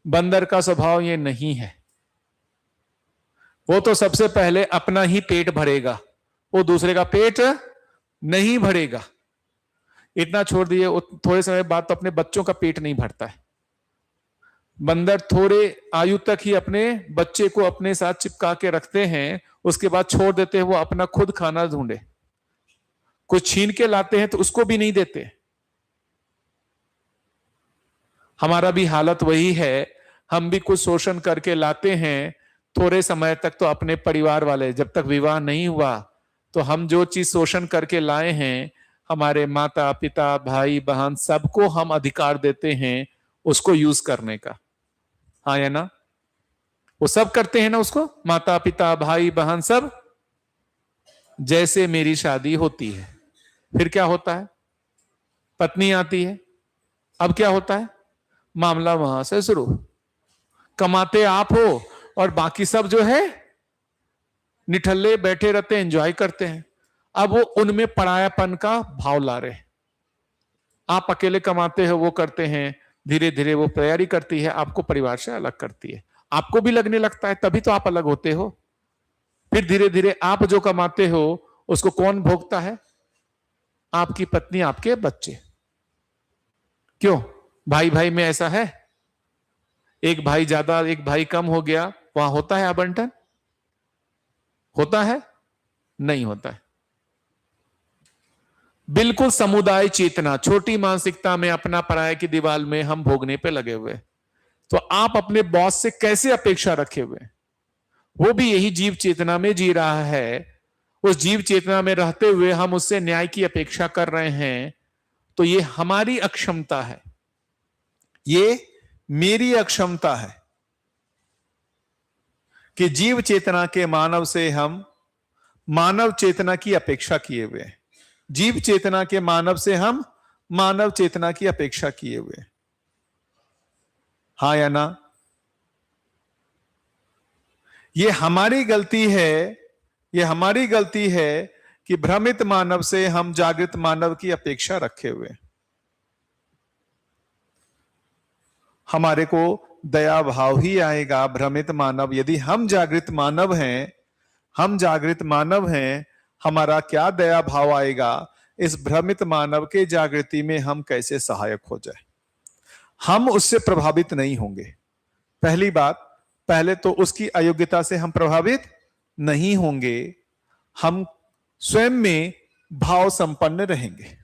बंदर का स्वभाव ये नहीं है। वो तो सबसे पहले अपना ही पेट भरेगा, वो दूसरे का पेट नहीं भरेगा। इतना छोड़ दिए, थोड़े समय बाद तो अपने बच्चों का पेट नहीं भरता है। बंदर थोड़े आयु तक ही अपने बच्चे को अपने साथ चिपका के रखते हैं, उसके बाद छोड़ देते हैं, वो अपना खुद खाना ढूंढे। कुछ छीन के लाते हैं तो उसको भी नहीं देते। हमारा भी हालत वही है, हम भी कुछ शोषण करके लाते हैं, थोड़े समय तक तो अपने परिवार वाले, जब तक विवाह नहीं हुआ तो हम जो चीज शोषण करके लाए हैं, हमारे माता पिता भाई बहन सबको हम अधिकार देते हैं उसको यूज करने का। हाँ या ना? वो सब करते हैं ना उसको, माता पिता भाई बहन सब। जैसे मेरी शादी होती है, फिर क्या होता है? पत्नी आती है, अब क्या होता है? मामला वहां से शुरू। कमाते आप हो और बाकी सब जो है निठल्ले बैठे रहते हैं, एंजॉय करते हैं। अब वो उनमें परायापन का भाव ला रहे हैं। आप अकेले कमाते हो, वो करते हैं, धीरे धीरे वो तैयारी करती है, आपको परिवार से अलग करती है। आपको भी लगने लगता है, तभी तो आप अलग होते हो। फिर धीरे धीरे आप जो कमाते हो उसको कौन भोगता है? आपकी पत्नी, आपके बच्चे। क्यों? भाई भाई में ऐसा है, एक भाई ज्यादा एक भाई कम हो गया, वहां होता है आवंटन? होता है? नहीं होता है। बिल्कुल समुदाय चेतना, छोटी मानसिकता में अपना पराये की दीवार में हम भोगने पे लगे हुए। तो आप अपने बॉस से कैसे अपेक्षा रखे हुए? वो भी यही जीव चेतना में जी रहा है। उस जीव चेतना में रहते हुए हम उससे न्याय की अपेक्षा कर रहे हैं। तो ये हमारी अक्षमता है, ये मेरी अक्षमता है कि जीव चेतना के मानव से हम मानव चेतना की अपेक्षा किए हुए हैं। जीव चेतना के मानव से हम मानव चेतना की अपेक्षा किए हुए। हाँ या ना? ये हमारी गलती है, ये हमारी गलती है कि भ्रमित मानव से हम जागृत मानव की अपेक्षा रखे हुए। हमारे को दया भाव ही आएगा भ्रमित मानव, यदि हम जागृत मानव हैं, हम जागृत मानव हैं, हमारा क्या दया भाव आएगा? इस भ्रमित मानव के जागृति में हम कैसे सहायक हो जाए? हम उससे प्रभावित नहीं होंगे। पहली बात, पहले तो उसकी अयोग्यता से हम प्रभावित नहीं होंगे, हम स्वयं में भाव संपन्न रहेंगे,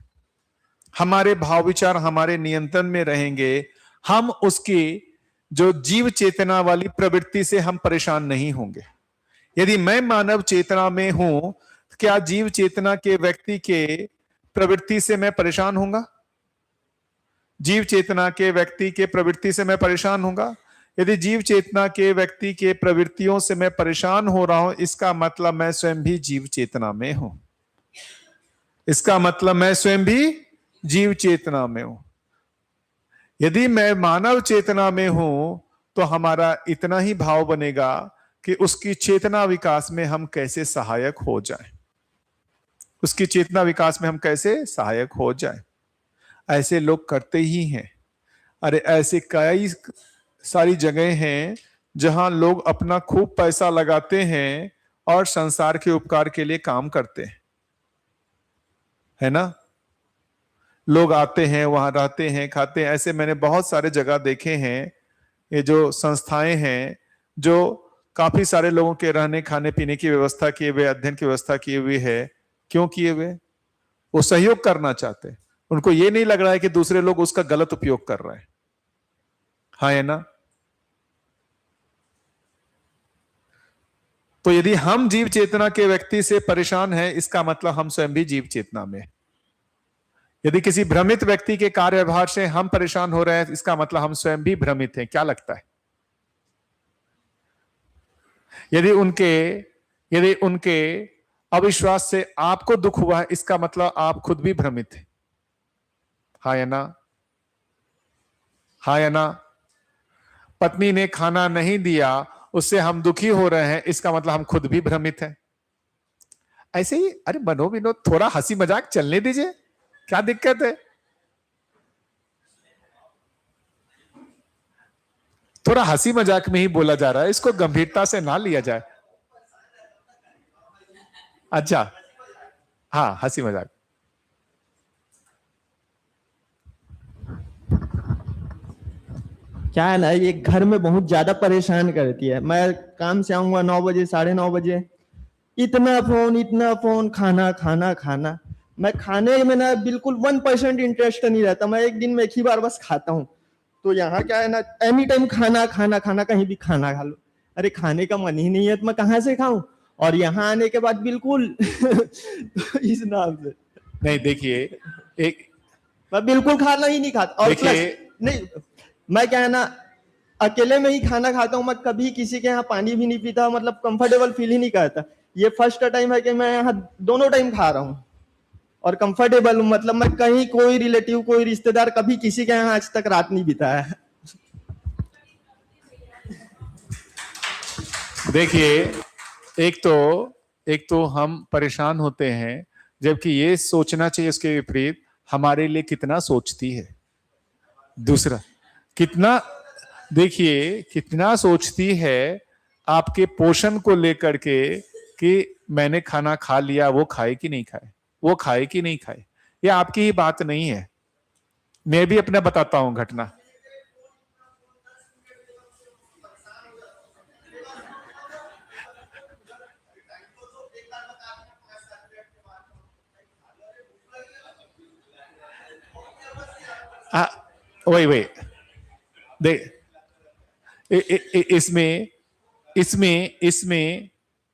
हमारे भाव विचार हमारे नियंत्रण में रहेंगे। हम उसकी जो जीव चेतना वाली प्रवृत्ति से हम परेशान नहीं होंगे। यदि मैं मानव चेतना में हूं, क्या जीव चेतना के व्यक्ति के प्रवृत्ति से मैं परेशान होऊंगा? जीव चेतना के व्यक्ति के प्रवृत्ति से मैं परेशान होऊंगा? यदि जीव चेतना के व्यक्ति के प्रवृत्तियों से मैं परेशान हो रहा हूं, इसका मतलब मैं स्वयं भी जीव चेतना में हूं। इसका मतलब मैं स्वयं भी जीव चेतना में हूं। यदि मैं मानव चेतना में हूं तो हमारा इतना ही भाव बनेगा कि उसकी चेतना विकास में हम कैसे सहायक हो जाएं, उसकी चेतना विकास में हम कैसे सहायक हो जाएं। ऐसे लोग करते ही हैं। अरे ऐसे कई सारी जगह हैं जहां लोग अपना खूब पैसा लगाते हैं और संसार के उपकार के लिए काम करते हैं, है ना। लोग आते हैं, वहां रहते हैं, खाते हैं। ऐसे मैंने बहुत सारे जगह देखे हैं। ये जो संस्थाएं हैं जो काफी सारे लोगों के रहने खाने पीने की व्यवस्था किए हुए, अध्ययन की व्यवस्था किए हुए है। क्यों किए हुए? वो सहयोग करना चाहते हैं। उनको ये नहीं लग रहा है कि दूसरे लोग उसका गलत उपयोग कर रहे हैं। हाँ, है ना। तो यदि हम जीव चेतना के व्यक्ति से परेशान हैं, इसका मतलब हम स्वयं भी जीव चेतना में। यदि किसी भ्रमित व्यक्ति के कार्य व्यवहार से हम परेशान हो रहे हैं, इसका मतलब हम स्वयं भी भ्रमित हैं। क्या लगता है? यदि उनके अविश्वास से आपको दुख हुआ है, इसका मतलब आप खुद भी भ्रमित हैं। हाँ या ना? हाँ या ना? पत्नी ने खाना नहीं दिया, उससे हम दुखी हो रहे हैं, इसका मतलब हम खुद भी भ्रमित हैं। ऐसे ही अरे मनोविनोद, थोड़ा हंसी मजाक चलने दीजिए, क्या दिक्कत है? थोड़ा हंसी मजाक में ही बोला जा रहा है, इसको गंभीरता से ना लिया जाए। अच्छा, हाँ, हंसी मजाक। क्या है ना, ये घर में बहुत ज्यादा परेशान करती है। मैं काम से आऊंगा 9 बजे, 9:30 बजे, इतना फोन, खाना खाना खाना। मैं खाने में ना बिल्कुल 1% इंटरेस्ट नहीं रहता। मैं एक दिन में एक ही बार बस खाता हूँ। तो यहाँ क्या है ना, एनी टाइम खाना खाना खाना, कहीं भी खाना खा लो। अरे खाने का मन ही नहीं है तो मैं कहाँ से खाऊं? और यहाँ आने के बाद बिल्कुल तो इस नाम से नहीं, देखिए, मैं बिल्कुल खाना ही नहीं खाता। और प्लस नहीं, मैं क्या है ना, अकेले में ही खाना खाता हूँ। मैं कभी किसी के यहाँ पानी भी नहीं पीता, मतलब कंफर्टेबल फील ही नहीं करता। ये फर्स्ट टाइम है कि मैं यहाँ दोनों टाइम खा रहा हूँ और कंफर्टेबल हूँ। मतलब मैं कहीं कोई रिलेटिव, कोई रिश्तेदार, कभी किसी के यहाँ आज तक रात नहीं बिताया है। देखिए, एक तो हम परेशान होते हैं, जबकि ये सोचना चाहिए उसके विपरीत हमारे लिए कितना सोचती है। दूसरा, कितना सोचती है आपके पोषण को लेकर के कि मैंने खाना खा लिया, वो खाए कि नहीं खाए, वो खाए कि नहीं खाए। ये आपकी ही बात नहीं है। मैं भी अपना बताता हूं घटना। वही देख,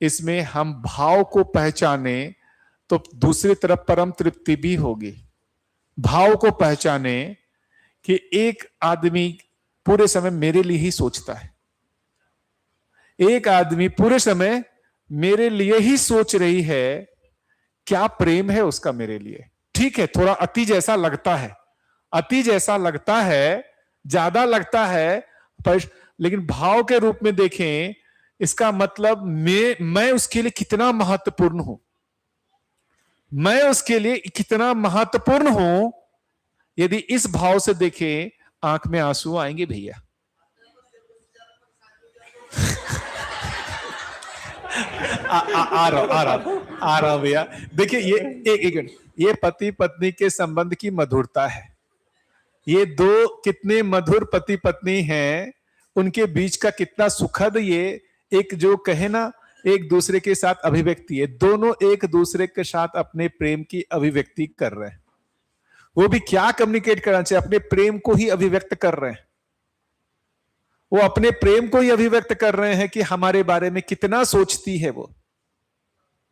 इसमें हम भाव को पहचाने तो दूसरी तरफ परम तृप्ति भी होगी। भाव को पहचाने कि एक आदमी पूरे समय मेरे लिए ही सोचता है, एक आदमी पूरे समय मेरे लिए ही सोच रही है। क्या प्रेम है उसका मेरे लिए। ठीक है, थोड़ा अति जैसा लगता है, ज्यादा लगता है, पर लेकिन भाव के रूप में देखें, इसका मतलब मैं उसके लिए कितना महत्वपूर्ण हूं, मैं उसके लिए कितना महत्वपूर्ण हूं। यदि इस भाव से देखें, आंख में आंसू आएंगे भैया। आ रहा भैया। देखिए, ये एक मिनट, ये पति पत्नी के संबंध की मधुरता है। ये दो कितने मधुर पति पत्नी हैं, उनके बीच का कितना सुखद ये एक जो कहे ना, एक दूसरे के साथ अभिव्यक्ति है। दोनों एक दूसरे के साथ अपने प्रेम की अभिव्यक्ति कर रहे हैं। वो भी क्या कम्युनिकेट करना चाहिए, अपने प्रेम को ही अभिव्यक्त कर रहे हैं। वो अपने प्रेम को ही अभिव्यक्त कर रहे हैं कि हमारे बारे में कितना सोचती है। वो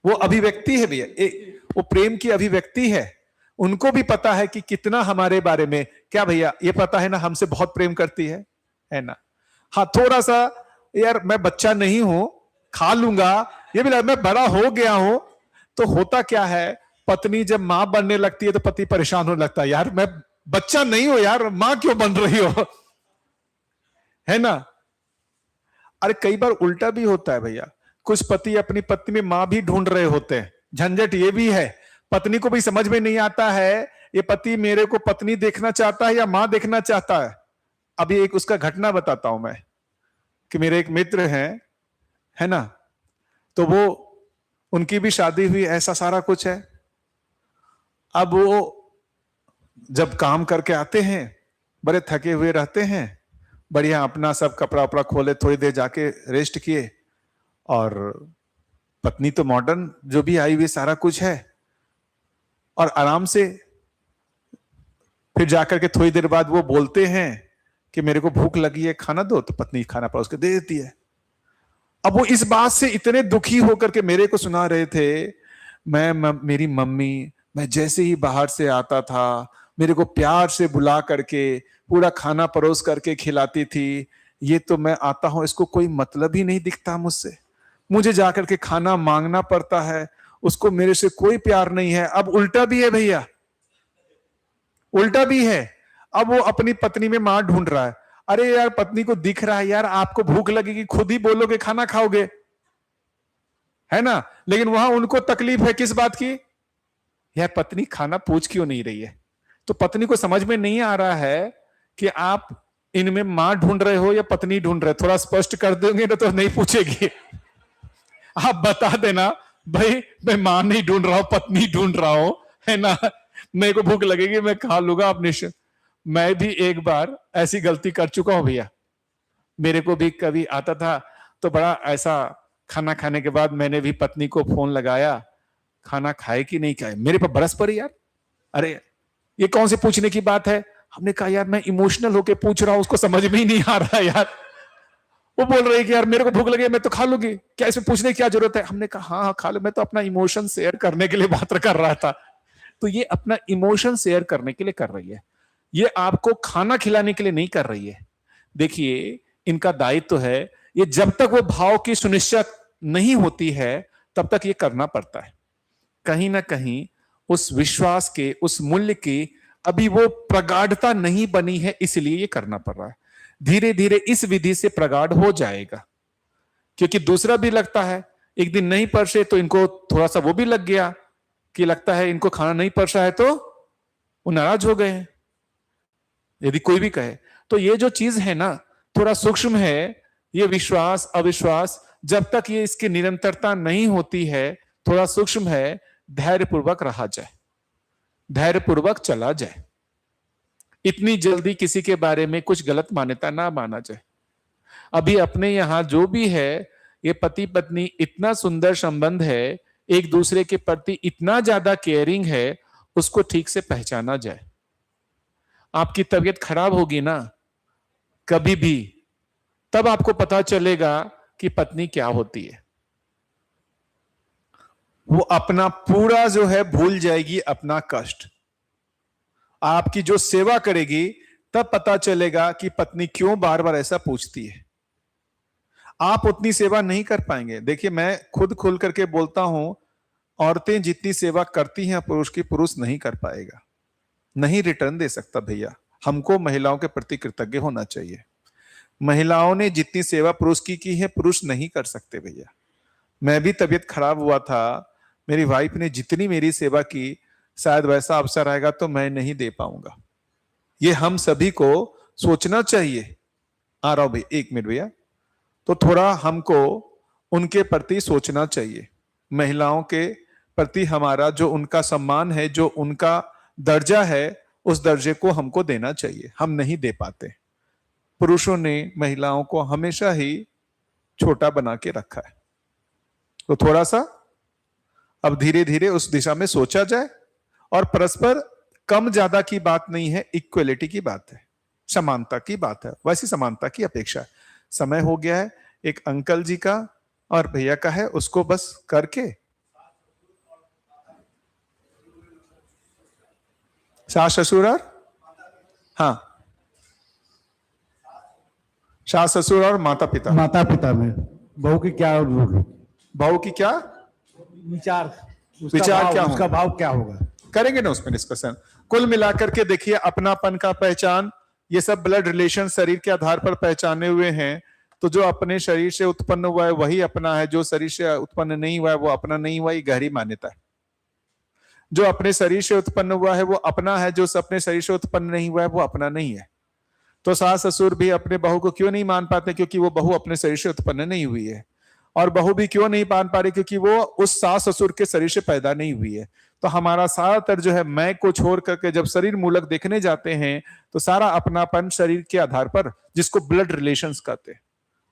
अभिव्यक्ति है भैया, वो प्रेम की अभिव्यक्ति है। उनको भी पता है कि कितना हमारे बारे में, क्या भैया ये पता है ना, हमसे बहुत प्रेम करती है ना। हाँ, थोड़ा सा यार मैं बच्चा नहीं हूं, खा लूंगा, ये भी मैं बड़ा हो गया हूं। तो होता क्या है, पत्नी जब मां बनने लगती है तो पति परेशान होने लगता है, यार मैं बच्चा नहीं हूं यार, मां क्यों बन रही हो, है ना। अरे कई बार उल्टा भी होता है भैया, कुछ पति अपनी पत्नी में मां भी ढूंढ रहे होते हैं। झंझट ये भी है, पत्नी को भी समझ में नहीं आता है ये पति मेरे को पत्नी देखना चाहता है या मां देखना चाहता है। अभी एक उसका घटना बताता हूं मैं, कि मेरे एक मित्र हैं, है ना, तो वो उनकी भी शादी हुई, ऐसा सारा कुछ है। अब वो जब काम करके आते हैं, बड़े थके हुए रहते हैं, बढ़िया अपना सब कपड़ा वपड़ा खोले, थोड़ी देर जाके रेस्ट किए, और पत्नी तो मॉडर्न जो भी आई हुई सारा कुछ है, और आराम से फिर जाकर के थोड़ी देर बाद वो बोलते हैं कि मेरे को भूख लगी है, खाना दो, तो पत्नी खाना परोस के दे देती है। अब वो इस बात से इतने दुखी होकर के मेरे को सुना रहे थे, मेरी मम्मी, मैं जैसे ही बाहर से आता था मेरे को प्यार से बुला करके पूरा खाना परोस करके खिलाती थी, ये तो मैं आता हूं इसको कोई मतलब ही नहीं दिखता मुझसे, मुझे जाकर के खाना मांगना पड़ता है, उसको मेरे से कोई प्यार नहीं है। अब उल्टा भी है भैया, उल्टा भी है। अब वो अपनी पत्नी में मां ढूंढ रहा है। अरे यार पत्नी को दिख रहा है यार आपको भूख लगेगी, खुद ही बोलोगे खाना खाओगे, है ना, लेकिन वहां उनको तकलीफ है किस बात की, यार पत्नी खाना पूछ क्यों नहीं रही है। तो पत्नी को समझ में नहीं आ रहा है कि आप इनमें मां ढूंढ रहे हो या पत्नी ढूंढ रहे हो, थोड़ा स्पष्ट कर देंगे ना तो नहीं पूछेगी। आप बता देना भाई मैं मां नहीं ढूंढ रहा हूं, पत्नी ढूंढ रहा हूं, है ना, मेरे को भूख लगेगी मैं खा लूंगा अपने। मैं भी एक बार ऐसी गलती कर चुका हूं भैया, मेरे को भी कभी आता था तो बड़ा ऐसा, खाना खाने के बाद मैंने भी पत्नी को फोन लगाया, खाना खाए कि नहीं खाए, मेरे पर बरस पड़ी यार, अरे ये कौन से पूछने की बात है। हमने कहा यार मैं इमोशनल होके पूछ रहा हूं, उसको समझ में ही नहीं आ रहा यार, वो बोल रही है कि यार मेरे को भूख लगी मैं तो खा लूंगी, क्या इसमें पूछने की क्या जरूरत है। हमने कहा हाँ हाँ खा लो, मैं तो अपना इमोशन शेयर करने के लिए बात कर रहा था। तो ये अपना इमोशन शेयर करने के लिए कर रही है, ये आपको खाना खिलाने के लिए नहीं कर रही है। देखिए इनका दायित्व तो है, ये जब तक वो भाव की सुनिश्चित नहीं होती है तब तक ये करना पड़ता है। कहीं ना कहीं उस विश्वास के, उस मूल्य की अभी वो प्रगाढ़ता नहीं बनी है, इसलिए ये करना पड़ रहा है। धीरे धीरे इस विधि से प्रगाढ़ हो जाएगा, क्योंकि दूसरा भी लगता है, एक दिन नहीं परसे तो इनको थोड़ा सा वो भी लग गया कि लगता है इनको खाना नहीं परसा है तो वो नाराज हो गए हैं, यदि कोई भी कहे तो। ये जो चीज है ना थोड़ा सूक्ष्म है, ये विश्वास अविश्वास जब तक ये इसकी निरंतरता नहीं होती है, थोड़ा सूक्ष्म है, धैर्यपूर्वक रहा जाए, धैर्यपूर्वक चला जाए, इतनी जल्दी किसी के बारे में कुछ गलत मान्यता ना माना जाए। अभी अपने यहां जो भी है, ये पति पत्नी इतना सुंदर संबंध है, एक दूसरे के प्रति इतना ज्यादा केयरिंग है, उसको ठीक से पहचाना जाए। आपकी तबीयत खराब होगी ना कभी भी, तब आपको पता चलेगा कि पत्नी क्या होती है। वो अपना पूरा जो है भूल जाएगी, अपना कष्ट, आपकी जो सेवा करेगी तब पता चलेगा कि पत्नी क्यों बार बार ऐसा पूछती है। आप उतनी सेवा नहीं कर पाएंगे। देखिए मैं खुद खुल करके बोलता हूं, औरतें जितनी सेवा करती हैं पुरुष की, पुरुष नहीं कर पाएगा, नहीं रिटर्न दे सकता भैया। हमको महिलाओं के प्रति कृतज्ञ होना चाहिए। महिलाओं ने जितनी सेवा पुरुष की है, पुरुष नहीं कर सकते भैया। मैं भी तबीयत खराब हुआ था, मेरी वाइफ ने जितनी मेरी सेवा की, शायद वैसा अवसर आएगा तो मैं नहीं दे पाऊंगा। ये हम सभी को सोचना चाहिए। आ रहा हूं भाई, एक मिनट भैया। तो थोड़ा हमको उनके प्रति सोचना चाहिए, महिलाओं के प्रति हमारा जो उनका सम्मान है, जो उनका दर्जा है, उस दर्जे को हमको देना चाहिए। हम नहीं दे पाते। पुरुषों ने महिलाओं को हमेशा ही छोटा बना के रखा है। तो थोड़ा सा अब धीरे धीरे उस दिशा में सोचा जाए, और परस्पर कम ज्यादा की बात नहीं है, इक्वलिटी की बात है, समानता की बात है, वैसी समानता की अपेक्षा है। समय हो गया है एक अंकल जी का और भैया का है, उसको बस करके सास ससुर और हाँ सास ससुर और माता पिता। माता पिता में बहू की क्या रोल, बहू की क्या विचार क्या उसका होगा? भाव क्या होगा, करेंगे ना उसमें डिस्कशन। कुल मिलाकर के देखिए, अपनापन का पहचान, ये सब ब्लड रिलेशन शरीर के आधार पर पहचाने हुए हैं। तो तो जो अपने शरीर से उत्पन्न हुआ है वही अपना है, जो शरीर से उत्पन्न नहीं हुआ है वो अपना नहीं हुआ। ये गहरी मान्यता है। जो अपने शरीर से उत्पन्न हुआ है वो अपना है, जो अपने शरीर से उत्पन्न नहीं हुआ है वो अपना नहीं है। तो सास ससुर भी अपने बहू को क्यों नहीं मान पाते? क्योंकि वो बहू अपने शरीर से उत्पन्न नहीं हुई है। और बहू भी क्यों नहीं मान पा रही? क्योंकि वो उस सास ससुर के शरीर से पैदा नहीं हुई है। तो हमारा ज्यादातर जो है मैं को छोड़ करके जब शरीर मूलक देखने जाते हैं तो सारा अपनापन शरीर के आधार पर, जिसको ब्लड रिलेशंस कहते हैं,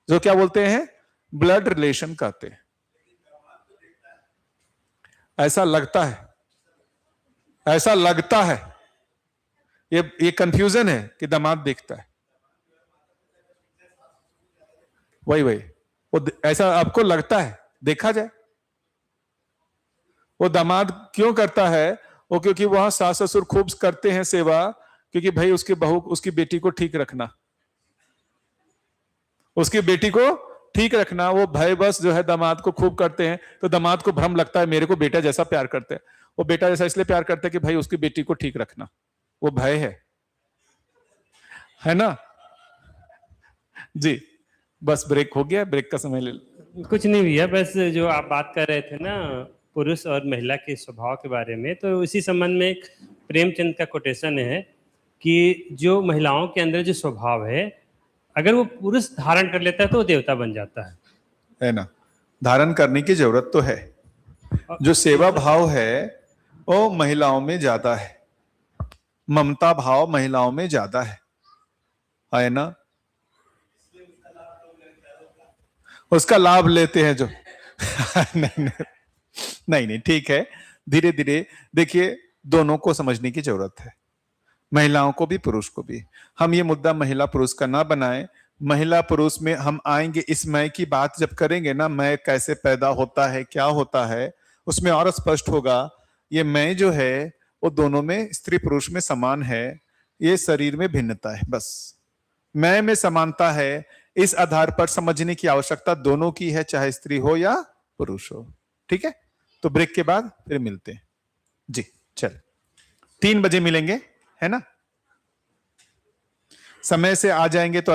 जो क्या बोलते हैं, ब्लड रिलेशन कहते हैं। ऐसा लगता है, ऐसा लगता है, ये कंफ्यूजन है कि दामाद देखता है। वही वो ऐसा आपको लगता है, देखा जाए। वो दामाद क्यों करता है? वो क्योंकि वहां सास ससुर खूब करते हैं सेवा, क्योंकि भाई उसकी बहू, उसकी बेटी को ठीक रखना, उसकी बेटी को ठीक रखना। वो भाई बस जो है दामाद को खूब करते हैं, तो दामाद को भ्रम लगता है मेरे को बेटा जैसा प्यार करते हैं। वो बेटा जैसा इसलिए प्यार करते हैं कि भाई उसकी बेटी को ठीक रखना, वो भय है ना जी। बस ब्रेक हो गया, ब्रेक का समय ले लो। कुछ नहीं भैया, बस जो आप बात कर रहे थे ना पुरुष और महिला के स्वभाव के बारे में, तो इसी संबंध में एक प्रेमचंद का कोटेशन है कि जो महिलाओं के अंदर जो स्वभाव है, अगर वो पुरुष धारण कर लेता है तो वो देवता बन जाता है ना। धारण करने की जरूरत तो है। जो सेवा भाव है वो महिलाओं में ज्यादा है, ममता भाव महिलाओं में ज्यादा है ना। उसका लाभ लेते हैं जो नहीं, ठीक है। धीरे धीरे देखिए, दोनों को समझने की जरूरत है, महिलाओं को भी पुरुष को भी। हम ये मुद्दा महिला पुरुष का ना बनाएं। महिला पुरुष में हम आएंगे, इस मैं की बात जब करेंगे ना, मैं कैसे पैदा होता है, क्या होता है, उसमें और स्पष्ट होगा। ये मैं जो है वो दोनों में, स्त्री पुरुष में समान है, ये शरीर में भिन्नता है। बस मैं में समानता है, इस आधार पर समझने की आवश्यकता दोनों की है, चाहे स्त्री हो या पुरुष हो। ठीक है, तो ब्रेक के बाद फिर मिलते हैं जी। चल 3 बजे मिलेंगे, है ना। समय से आ जाएंगे तो